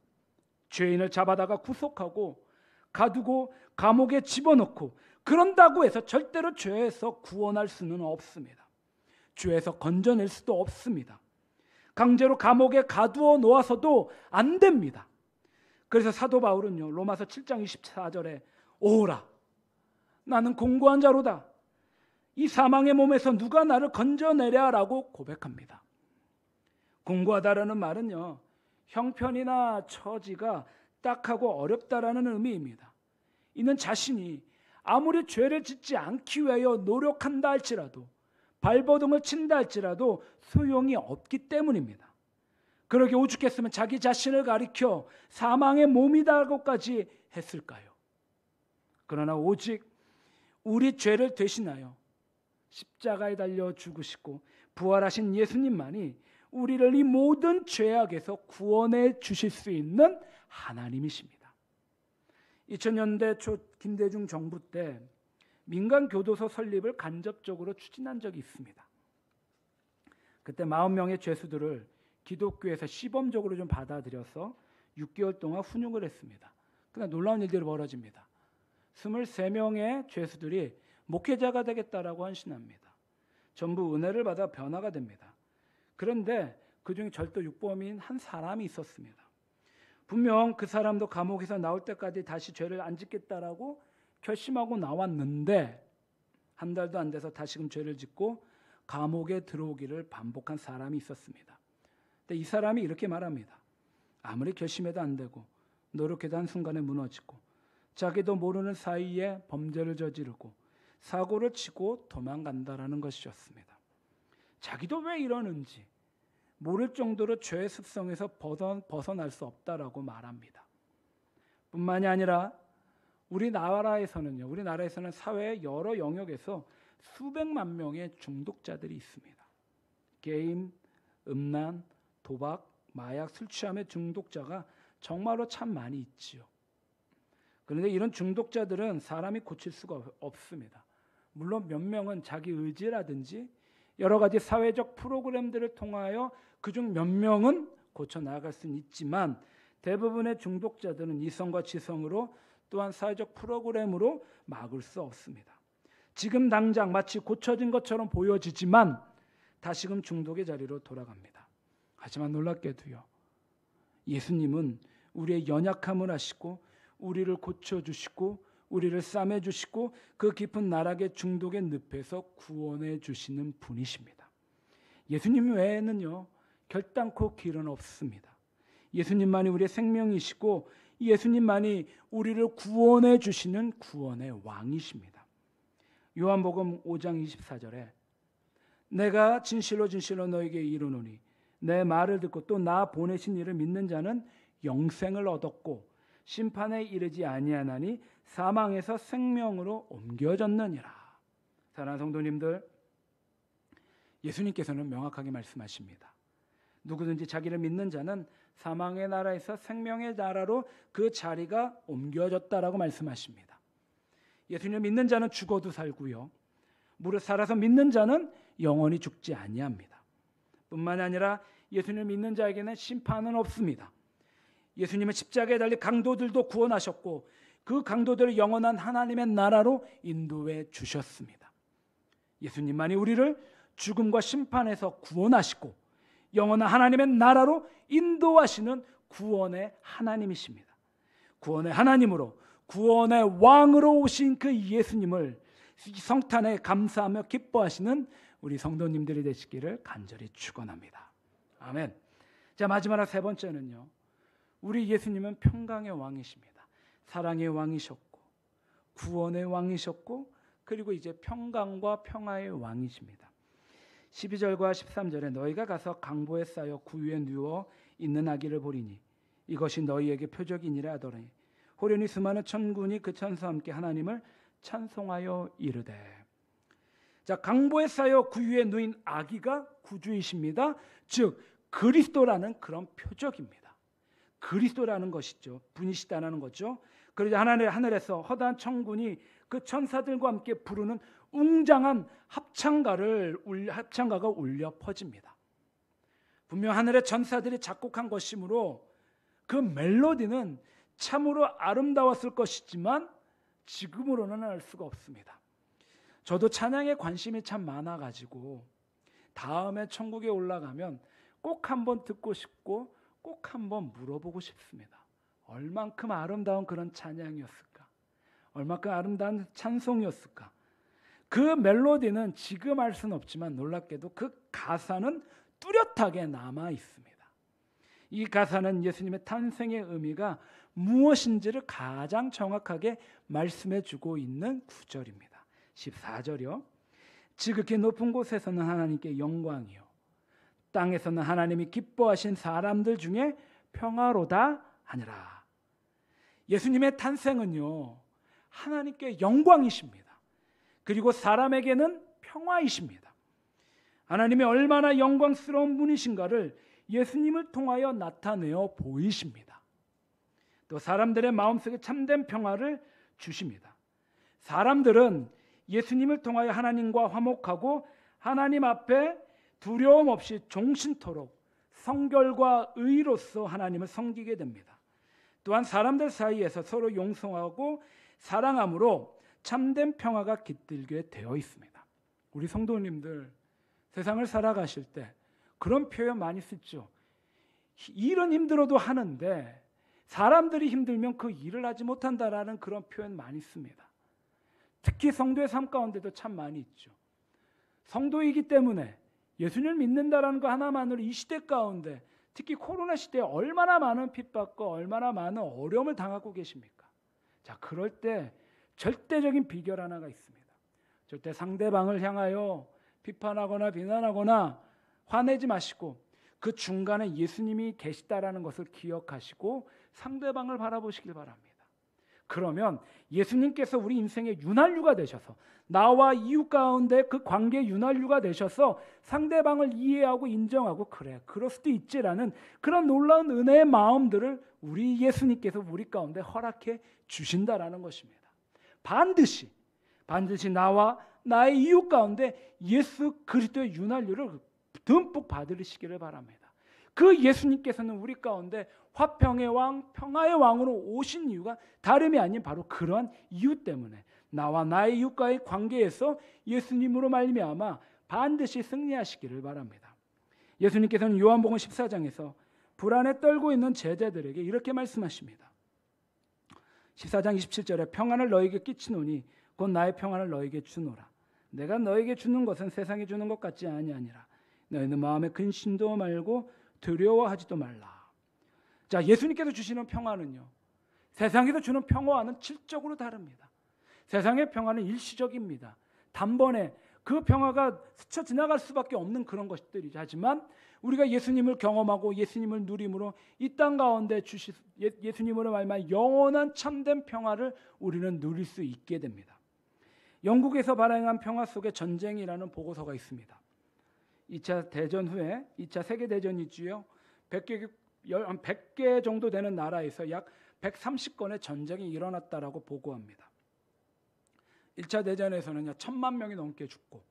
죄인을 잡아다가 구속하고 가두고 감옥에 집어넣고 그런다고 해서 절대로 죄에서 구원할 수는 없습니다. 죄에서 건져낼 수도 없습니다. 강제로 감옥에 가두어 놓아서도 안 됩니다. 그래서 사도 바울은요, 로마서 7장 24절에 오라 나는 공고한 자로다. 이 사망의 몸에서 누가 나를 건져내랴라고 고백합니다. 공고하다라는 말은요, 형편이나 처지가 딱하고 어렵다라는 의미입니다. 이는 자신이 아무리 죄를 짓지 않기 위하여 노력한다 할지라도, 발버둥을 친다 할지라도 소용이 없기 때문입니다. 그러게 오죽했으면 자기 자신을 가리켜 사망의 몸이다고까지 했을까요? 그러나 오직 우리 죄를 대신하여 십자가에 달려 죽으시고 부활하신 예수님만이 우리를 이 모든 죄악에서 구원해 주실 수 있는 하나님이십니다. 2000년대 초 김대중 정부 때 민간 교도소 설립을 간접적으로 추진한 적이 있습니다. 그때 40명의 죄수들을 기독교에서 시범적으로 좀 받아들여서 6개월 동안 훈육을 했습니다. 그러나 놀라운 일들이 벌어집니다. 23명의 죄수들이 목회자가 되겠다라고 헌신합니다. 전부 은혜를 받아 변화가 됩니다. 그런데 그중에 절도 육범인 한 사람이 있었습니다. 분명 그 사람도 감옥에서 나올 때까지 다시 죄를 안 짓겠다라고 결심하고 나왔는데 한 달도 안 돼서 다시금 죄를 짓고 감옥에 들어오기를 반복한 사람이 있었습니다. 근데 이 사람이 이렇게 말합니다. 아무리 결심해도 안 되고 노력해도 한순간에 무너지고 자기도 모르는 사이에 범죄를 저지르고 사고를 치고 도망간다라는 것이었습니다. 자기도 왜 이러는지 모를 정도로 죄의 습성에서 벗어날 수 없다라고 말합니다. 뿐만이 아니라 우리나라에서는 사회의 여러 영역에서 수백만 명의 중독자들이 있습니다. 게임, 음란, 도박, 마약, 술 취함의 중독자가 정말로 참 많이 있지요. 그런데 이런 중독자들은 사람이 고칠 수가 없습니다. 물론 몇 명은 자기 의지라든지 여러 가지 사회적 프로그램들을 통하여 그중 몇 명은 고쳐 나아갈 수는 있지만 대부분의 중독자들은 이성과 지성으로 또한 사회적 프로그램으로 막을 수 없습니다. 지금 당장 마치 고쳐진 것처럼 보여지지만 다시금 중독의 자리로 돌아갑니다. 하지만 놀랍게도요, 예수님은 우리의 연약함을 아시고 우리를 고쳐주시고 우리를 싸매주시고 그 깊은 나락의 중독의 늪에서 구원해 주시는 분이십니다. 예수님 외에는요 결단코 길은 없습니다. 예수님만이 우리의 생명이시고 예수님만이 우리를 구원해 주시는 구원의 왕이십니다. 요한복음 5장 24절에 내가 진실로 진실로 너에게 이르노니 내 말을 듣고 또 나 보내신 이를 믿는 자는 영생을 얻었고 심판에 이르지 아니하나니 사망에서 생명으로 옮겨졌느니라. 사랑하는 성도님들, 예수님께서는 명확하게 말씀하십니다. 누구든지 자기를 믿는 자는 사망의 나라에서 생명의 나라로 그 자리가 옮겨졌다라고 말씀하십니다. 예수님을 믿는 자는 죽어도 살고요, 무릇 살아서 믿는 자는 영원히 죽지 아니합니다. 뿐만 아니라 예수님을 믿는 자에게는 심판은 없습니다. 예수님은 십자가에 달린 강도들도 구원하셨고 그 강도들을 영원한 하나님의 나라로 인도해 주셨습니다. 예수님만이 우리를 죽음과 심판에서 구원하시고 영원한 하나님의 나라로 인도하시는 구원의 하나님이십니다. 구원의 하나님으로 구원의 왕으로 오신 그 예수님을 성탄에 감사하며 기뻐하시는 우리 성도님들이 되시기를 간절히 축원합니다. 아멘. 자, 마지막으로 세 번째는요, 우리 예수님은 평강의 왕이십니다. 사랑의 왕이셨고 구원의 왕이셨고 그리고 이제 평강과 평화의 왕이십니다. 12절과 13절에 너희가 가서 강보에 쌓여 구유에 누워 있는 아기를 보리니 이것이 너희에게 표적이니라 하더니 호련히 수많은 천군이 그 천사와 함께 하나님을 찬송하여 이르되. 자, 강보에 쌓여 구유에 누인 아기가 구주이십니다. 즉 그리스도라는 그런 표적입니다. 그리스도라는 것이죠. 분이시다는 거죠. 그러자 하늘에서 허다한 천군이 그 천사들과 함께 부르는 웅장한 합창가가 울려 퍼집니다. 분명 하늘의 천사들이 작곡한 것이므로 그 멜로디는 참으로 아름다웠을 것이지만 지금으로는 알 수가 없습니다. 저도 찬양에 관심이 참 많아가지고 다음에 천국에 올라가면 꼭 한번 듣고 싶고 꼭 한번 물어보고 싶습니다. 얼만큼 아름다운 그런 찬양이었을까? 얼만큼 아름다운 찬송이었을까? 그 멜로디는 지금 알 수는 없지만 놀랍게도 그 가사는 뚜렷하게 남아 있습니다. 이 가사는 예수님의 탄생의 의미가 무엇인지를 가장 정확하게 말씀해 주고 있는 구절입니다. 14절이요. 지극히 높은 곳에서는 하나님께 영광이요 땅에서는 하나님이 기뻐하신 사람들 중에 평화로다 하니라. 예수님의 탄생은요, 하나님께 영광이십니다. 그리고 사람에게는 평화이십니다. 하나님이 얼마나 영광스러운 분이신가를 예수님을 통하여 나타내어 보이십니다. 또 사람들의 마음속에 참된 평화를 주십니다. 사람들은 예수님을 통하여 하나님과 화목하고 하나님 앞에 두려움 없이 종신토록 성결과 의로서 하나님을 섬기게 됩니다. 또한 사람들 사이에서 서로 용서하고 사랑함으로 참된 평화가 깃들게 되어 있습니다. 우리 성도님들 세상을 살아가실 때 그런 표현 많이 쓰죠. 일은 힘들어도 하는데 사람들이 힘들면 그 일을 하지 못한다라는 그런 표현 많이 씁니다. 특히 성도의 삶 가운데도 참 많이 있죠. 성도이기 때문에 예수님을 믿는다라는 거 하나만으로 이 시대 가운데 특히 코로나 시대에 얼마나 많은 핍박과 얼마나 많은 어려움을 당하고 계십니까? 자, 그럴 때 절대적인 비결 하나가 있습니다. 절대 상대방을 향하여 비판하거나 비난하거나 화내지 마시고 그 중간에 예수님이 계시다라는 것을 기억하시고 상대방을 바라보시길 바랍니다. 그러면 예수님께서 우리 인생의 윤활유가 되셔서 나와 이웃 가운데 그 관계의 윤활유가 되셔서 상대방을 이해하고 인정하고 그래 그럴 수도 있지라는 그런 놀라운 은혜의 마음들을 우리 예수님께서 우리 가운데 허락해 주신다라는 것입니다. 반드시 나와 나의 이웃 가운데 예수 그리스도의 윤활유를 듬뿍 받으시기를 바랍니다. 그 예수님께서는 우리 가운데 화평의 왕, 평화의 왕으로 오신 이유가 다름이 아닌 바로 그러한 이유 때문에 나와 나의 이웃과의 관계에서 예수님으로 말미암아 반드시 승리하시기를 바랍니다. 예수님께서는 요한복음 14장에서 불안에 떨고 있는 제자들에게 이렇게 말씀하십니다. 14장 27절에 평안을 너에게 끼치노니 곧 나의 평안을 너에게 주노라. 내가 너에게 주는 것은 세상이 주는 것 같지 아니하니라. 너희는 마음에 근심도 말고 두려워하지도 말라. 자, 예수님께서 주시는 평화는요, 세상에서 주는 평화와는 질적으로 다릅니다. 세상의 평화는 일시적입니다. 단번에 그 평화가 스쳐 지나갈 수밖에 없는 그런 것들이죠. 하지만 우리가 예수님을 경험하고 예수님을 누림으로 이 땅 가운데 예수님으로 말미암아 영원한 참된 평화를 우리는 누릴 수 있게 됩니다. 영국에서 발행한 평화 속의 전쟁이라는 보고서가 있습니다. 2차 대전 후에 2차 세계대전이 있지요. 100개 정도 되는 나라에서 약 130건의 전쟁이 일어났다라고 보고합니다. 1차 대전에서는 1000만 명이 넘게 죽고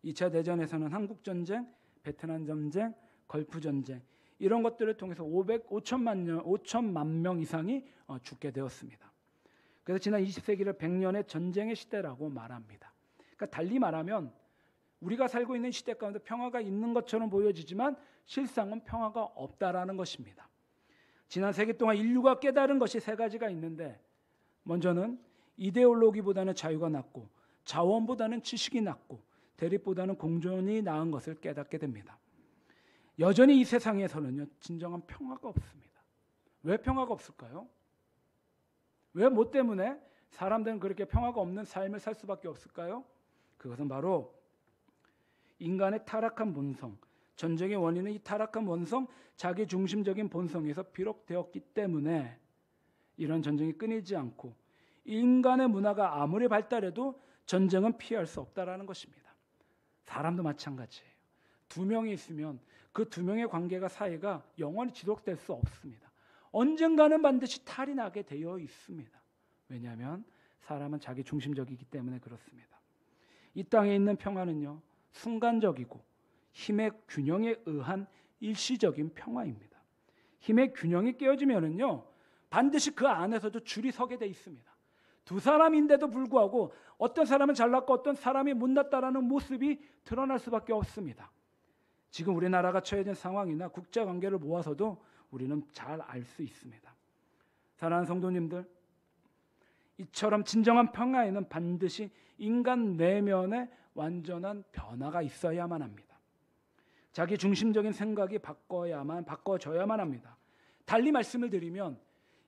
2차 대전에서는 한국전쟁, 베트남 전쟁, 걸프 전쟁 이런 것들을 통해서 5천만 명 이상이 죽게 되었습니다. 그래서 지난 20세기를 100년의 전쟁의 시대라고 말합니다. 그러니까 달리 말하면 우리가 살고 있는 시대 가운데 평화가 있는 것처럼 보여지지만 실상은 평화가 없다라는 것입니다. 지난 세기 동안 인류가 깨달은 것이 세 가지가 있는데, 먼저는 이데올로기보다는 자유가 낫고 자원보다는 지식이 낫고 대립보다는 공존이 나은 것을 깨닫게 됩니다. 여전히 이 세상에서는요, 진정한 평화가 없습니다. 왜 평화가 없을까요? 왜 뭐 때문에 사람들은 그렇게 평화가 없는 삶을 살 수밖에 없을까요? 그것은 바로 인간의 타락한 본성, 전쟁의 원인은 이 타락한 본성, 자기 중심적인 본성에서 비롯되었기 때문에 이런 전쟁이 끊이지 않고 인간의 문화가 아무리 발달해도 전쟁은 피할 수 없다라는 것입니다. 사람도 마찬가지예요. 두 명이 있으면 그 두 명의 관계가 사이가 영원히 지속될 수 없습니다. 언젠가는 반드시 탈이 나게 되어 있습니다. 왜냐하면 사람은 자기 중심적이기 때문에 그렇습니다. 이 땅에 있는 평화는요, 순간적이고 힘의 균형에 의한 일시적인 평화입니다. 힘의 균형이 깨어지면은요, 반드시 그 안에서도 줄이 서게 돼 있습니다. 두 사람인데도 불구하고 어떤 사람은 잘났고 어떤 사람이 못났다라는 모습이 드러날 수밖에 없습니다. 지금 우리나라가 처해진 상황이나 국제관계를 모아서도 우리는 잘 알 수 있습니다. 사랑하는 성도님들, 이처럼 진정한 평화에는 반드시 인간 내면에 완전한 변화가 있어야만 합니다. 자기 중심적인 생각이 바꿔져야만 합니다. 달리 말씀을 드리면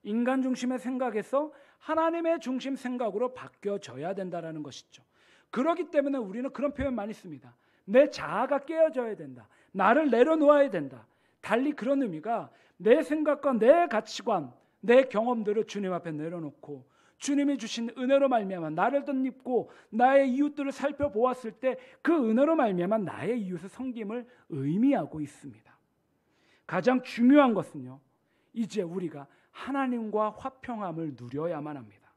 인간 중심의 생각에서 하나님의 중심 생각으로 바뀌어져야 된다는 것이죠. 그렇기 때문에 우리는 그런 표현 많이 씁니다. 내 자아가 깨어져야 된다. 나를 내려놓아야 된다. 달리 그런 의미가 내 생각과 내 가치관, 내 경험들을 주님 앞에 내려놓고 주님이 주신 은혜로 말미암아 나를 덧입고 나의 이웃들을 살펴보았을 때 그 은혜로 말미암아 나의 이웃의 섬김을 의미하고 있습니다. 가장 중요한 것은요, 이제 우리가 하나님과 화평함을 누려야만 합니다.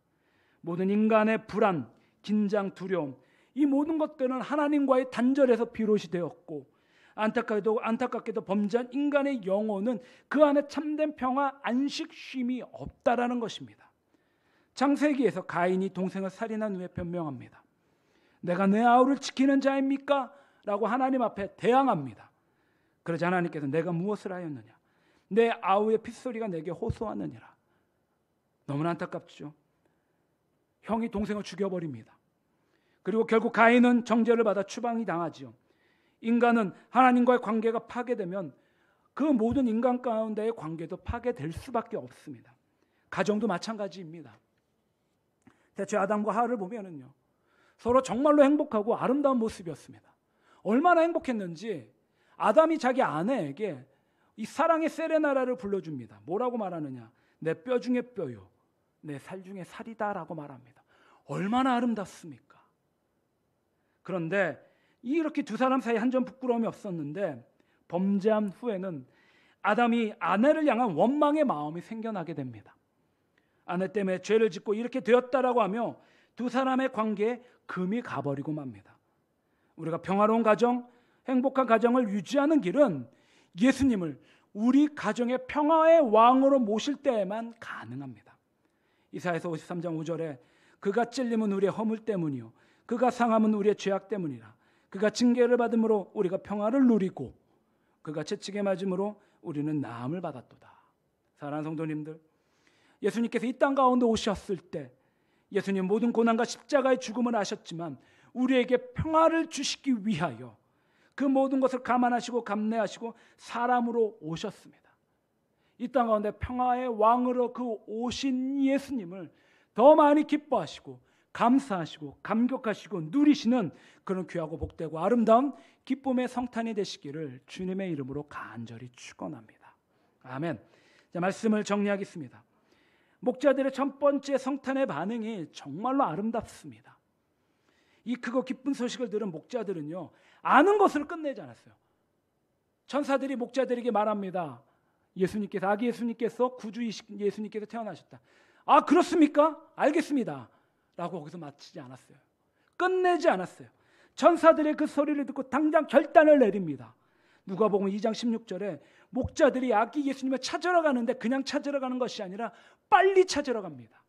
모든 인간의 불안, 긴장, 두려움, 이 모든 것들은 하나님과의 단절에서 비롯이 되었고, 안타깝게도 범죄한 인간의 영혼은 그 안에 참된 평화, 안식, 쉼이 없다라는 것입니다. 창세기에서 가인이 동생을 살인한 후에 변명합니다. 내가 내 아우를 지키는 자입니까? 라고 하나님 앞에 대항합니다. 그러자 하나님께서 내가 무엇을 하였느냐? 내 아우의 핏소리가 내게 호소하느니라. 너무나 안타깝죠. 형이 동생을 죽여버립니다. 그리고 결국 가인은 정죄를 받아 추방이 당하지요. 인간은 하나님과의 관계가 파괴되면 그 모든 인간 가운데의 관계도 파괴될 수밖에 없습니다. 가정도 마찬가지입니다. 대체 아담과 하와를 보면은요, 서로 정말로 행복하고 아름다운 모습이었습니다. 얼마나 행복했는지 아담이 자기 아내에게 이 사랑의 세레나라를 불러줍니다. 뭐라고 말하느냐? 내 뼈 중에 뼈요, 내 살 중에 살이다라고 말합니다. 얼마나 아름답습니까? 그런데 이렇게 두 사람 사이에 한 점 부끄러움이 없었는데 범죄한 후에는 아담이 아내를 향한 원망의 마음이 생겨나게 됩니다. 아내 때문에 죄를 짓고 이렇게 되었다라고 하며 두 사람의 관계에 금이 가버리고 맙니다. 우리가 평화로운 가정, 행복한 가정을 유지하는 길은 예수님을 우리 가정의 평화의 왕으로 모실 때에만 가능합니다. 이사야서 53장 5절에 그가 찔림은 우리의 허물 때문이요 그가 상함은 우리의 죄악 때문이라. 그가 징계를 받음으로 우리가 평화를 누리고 그가 채찍에 맞음으로 우리는 나음을 받았도다. 사랑하는 성도님들, 예수님께서 이 땅 가운데 오셨을 때 예수님 모든 고난과 십자가의 죽음을 하셨지만 우리에게 평화를 주시기 위하여 그 모든 것을 감안하시고 감내하시고 사람으로 오셨습니다. 이 땅 가운데 평화의 왕으로 그 오신 예수님을 더 많이 기뻐하시고 감사하시고 감격하시고 누리시는 그런 귀하고 복되고 아름다운 기쁨의 성탄이 되시기를 주님의 이름으로 간절히 축원합니다. 아멘. 자, 말씀을 정리하겠습니다. 목자들의 첫 번째 성탄의 반응이 정말로 아름답습니다. 이 크고 기쁜 소식을 들은 목자들은요, 아는 것을 끝내지 않았어요. 천사들이 목자들에게 말합니다. 예수님께서, 아기 예수님께서, 구주 예수님께서 태어나셨다. 아, 그렇습니까? 알겠습니다 라고 거기서 마치지 않았어요. 끝내지 않았어요. 천사들의 그 소리를 듣고 당장 결단을 내립니다. 누가복음 2장 16절에 목자들이 아기 예수님을 찾으러 가는데 그냥 찾으러 가는 것이 아니라 빨리 찾으러 갑니다.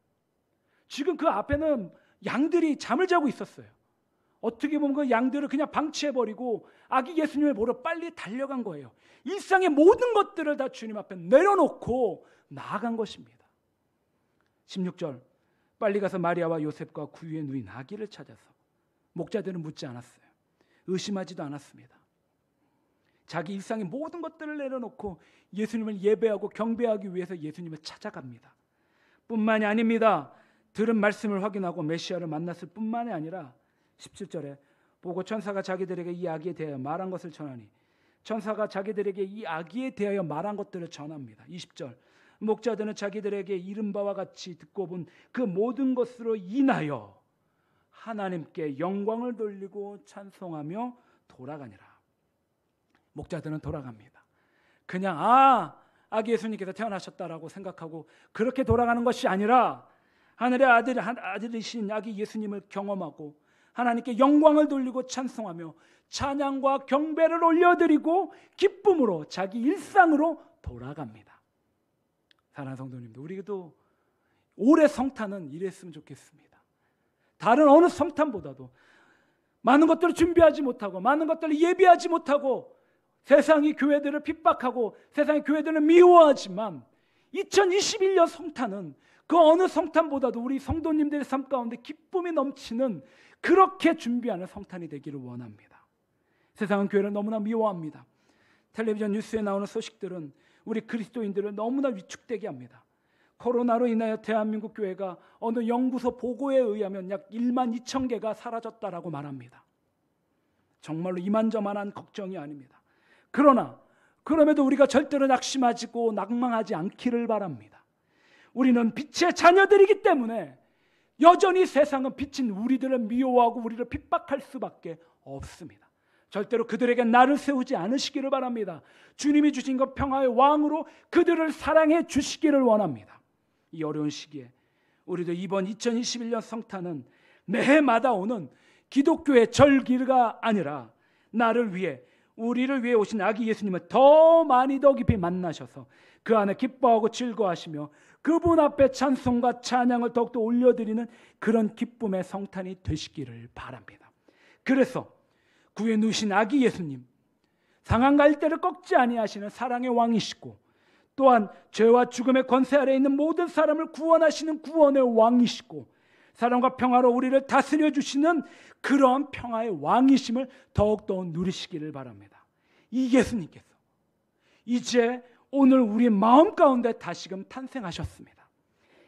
지금 그 앞에는 양들이 잠을 자고 있었어요. 어떻게 보면 그 양들을 그냥 방치해버리고 아기 예수님을 보러 빨리 달려간 거예요. 일상의 모든 것들을 다 주님 앞에 내려놓고 나아간 것입니다. 16절, 빨리 가서 마리아와 요셉과 구유에 누인 아기를 찾아서, 목자들은 묻지 않았어요. 의심하지도 않았습니다. 자기 일상의 모든 것들을 내려놓고 예수님을 예배하고 경배하기 위해서 예수님을 찾아갑니다. 뿐만이 아닙니다. 들은 말씀을 확인하고 메시아를 만났을 뿐만이 아니라 17절에 보고 천사가 자기들에게 이 아기에 대하여 말한 것을 전하니, 천사가 자기들에게 이 아기에 대하여 말한 것들을 전합니다. 20절, 목자들은 자기들에게 이른 바와 같이 듣고 본 그 모든 것으로 인하여 하나님께 영광을 돌리고 찬송하며 돌아가니라. 목자들은 돌아갑니다. 그냥 아기 예수님께서 태어나셨다라고 생각하고 그렇게 돌아가는 것이 아니라 하늘의 아들이신 아기 예수님을 경험하고 하나님께 영광을 돌리고 찬송하며 찬양과 경배를 올려드리고 기쁨으로 자기 일상으로 돌아갑니다. 사랑하는 성도님들, 우리도 올해 성탄은 이랬으면 좋겠습니다. 다른 어느 성탄보다도 많은 것들을 준비하지 못하고 많은 것들을 예비하지 못하고 세상이 교회들을 핍박하고 세상이 교회들을 미워하지만 2021년 성탄은 그 어느 성탄보다도 우리 성도님들의 삶 가운데 기쁨이 넘치는 그렇게 준비하는 성탄이 되기를 원합니다. 세상은 교회를 너무나 미워합니다. 텔레비전 뉴스에 나오는 소식들은 우리 그리스도인들을 너무나 위축되게 합니다. 코로나로 인하여 대한민국 교회가 어느 연구소 보고에 의하면 약 1만 2천 개가 사라졌다라고 말합니다. 정말로 이만저만한 걱정이 아닙니다. 그러나 그럼에도 우리가 절대로 낙심하고 낙망하지 않기를 바랍니다. 우리는 빛의 자녀들이기 때문에 여전히 세상은 비친 우리들을 미워하고 우리를 핍박할 수밖에 없습니다. 절대로 그들에게 나를 세우지 않으시기를 바랍니다. 주님이 주신 것 평화의 왕으로 그들을 사랑해 주시기를 원합니다. 이 어려운 시기에 우리도 이번 2021년 성탄은 매해마다 오는 기독교의 절기가 아니라 나를 위해, 우리를 위해 오신 아기 예수님을 더 많이 더 깊이 만나셔서 그 안에 기뻐하고 즐거워하시며 그분 앞에 찬송과 찬양을 더욱더 올려드리는 그런 기쁨의 성탄이 되시기를 바랍니다. 그래서 구에 누신 아기 예수님, 상한 갈대를 꺾지 아니하시는 사랑의 왕이시고 또한 죄와 죽음의 권세 아래에 있는 모든 사람을 구원하시는 구원의 왕이시고 사랑과 평화로 우리를 다스려 주시는 그러한 평화의 왕이심을 더욱더 누리시기를 바랍니다. 이 예수님께서 이제 오늘 우리 마음 가운데 다시금 탄생하셨습니다.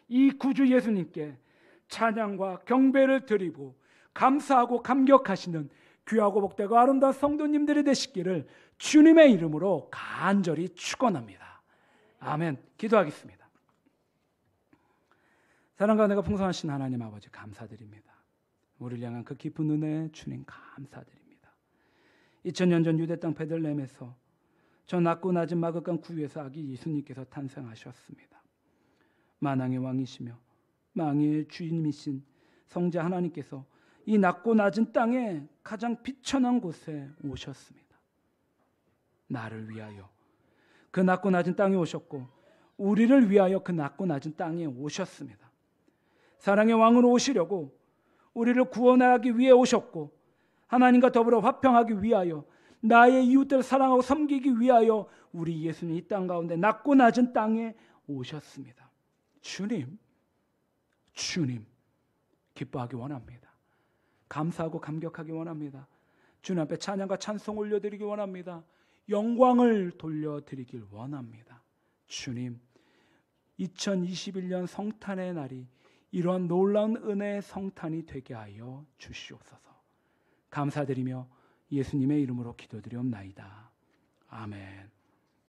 이 구주 예수님께 찬양과 경배를 드리고 감사하고 감격하시는 귀하고 복되고 아름다운 성도님들이 되시기를 주님의 이름으로 간절히 축원합니다. 아멘. 기도하겠습니다. 사랑과 은혜가 풍성하신 하나님 아버지 감사드립니다. 우리를 향한 그 깊은 은혜 주님 감사드립니다. 2000년 전 유대 땅 베들레헴에서 저 낮고 낮은 마극간 구유에서 아기 예수님께서 탄생하셨습니다. 만왕의 왕이시며 만유의 주인이신 성자 하나님께서 이 낮고 낮은 땅에 가장 비천한 곳에 오셨습니다. 나를 위하여 그 낮고 낮은 땅에 오셨고 우리를 위하여 그 낮고 낮은 땅에 오셨습니다. 사랑의 왕으로 오시려고 우리를 구원하기 위해 오셨고 하나님과 더불어 화평하기 위하여 나의 이웃들을 사랑하고 섬기기 위하여 우리 예수님 이 땅 가운데 낮고 낮은 땅에 오셨습니다. 주님 기뻐하기 원합니다. 감사하고 감격하기 원합니다. 주님 앞에 찬양과 찬송 올려드리기 원합니다. 영광을 돌려드리길 원합니다. 주님, 2021년 성탄의 날이 이러한 놀라운 은혜의 성탄이 되게 하여 주시옵소서. 감사드리며 예수님의 이름으로 기도드리옵나이다. 아멘.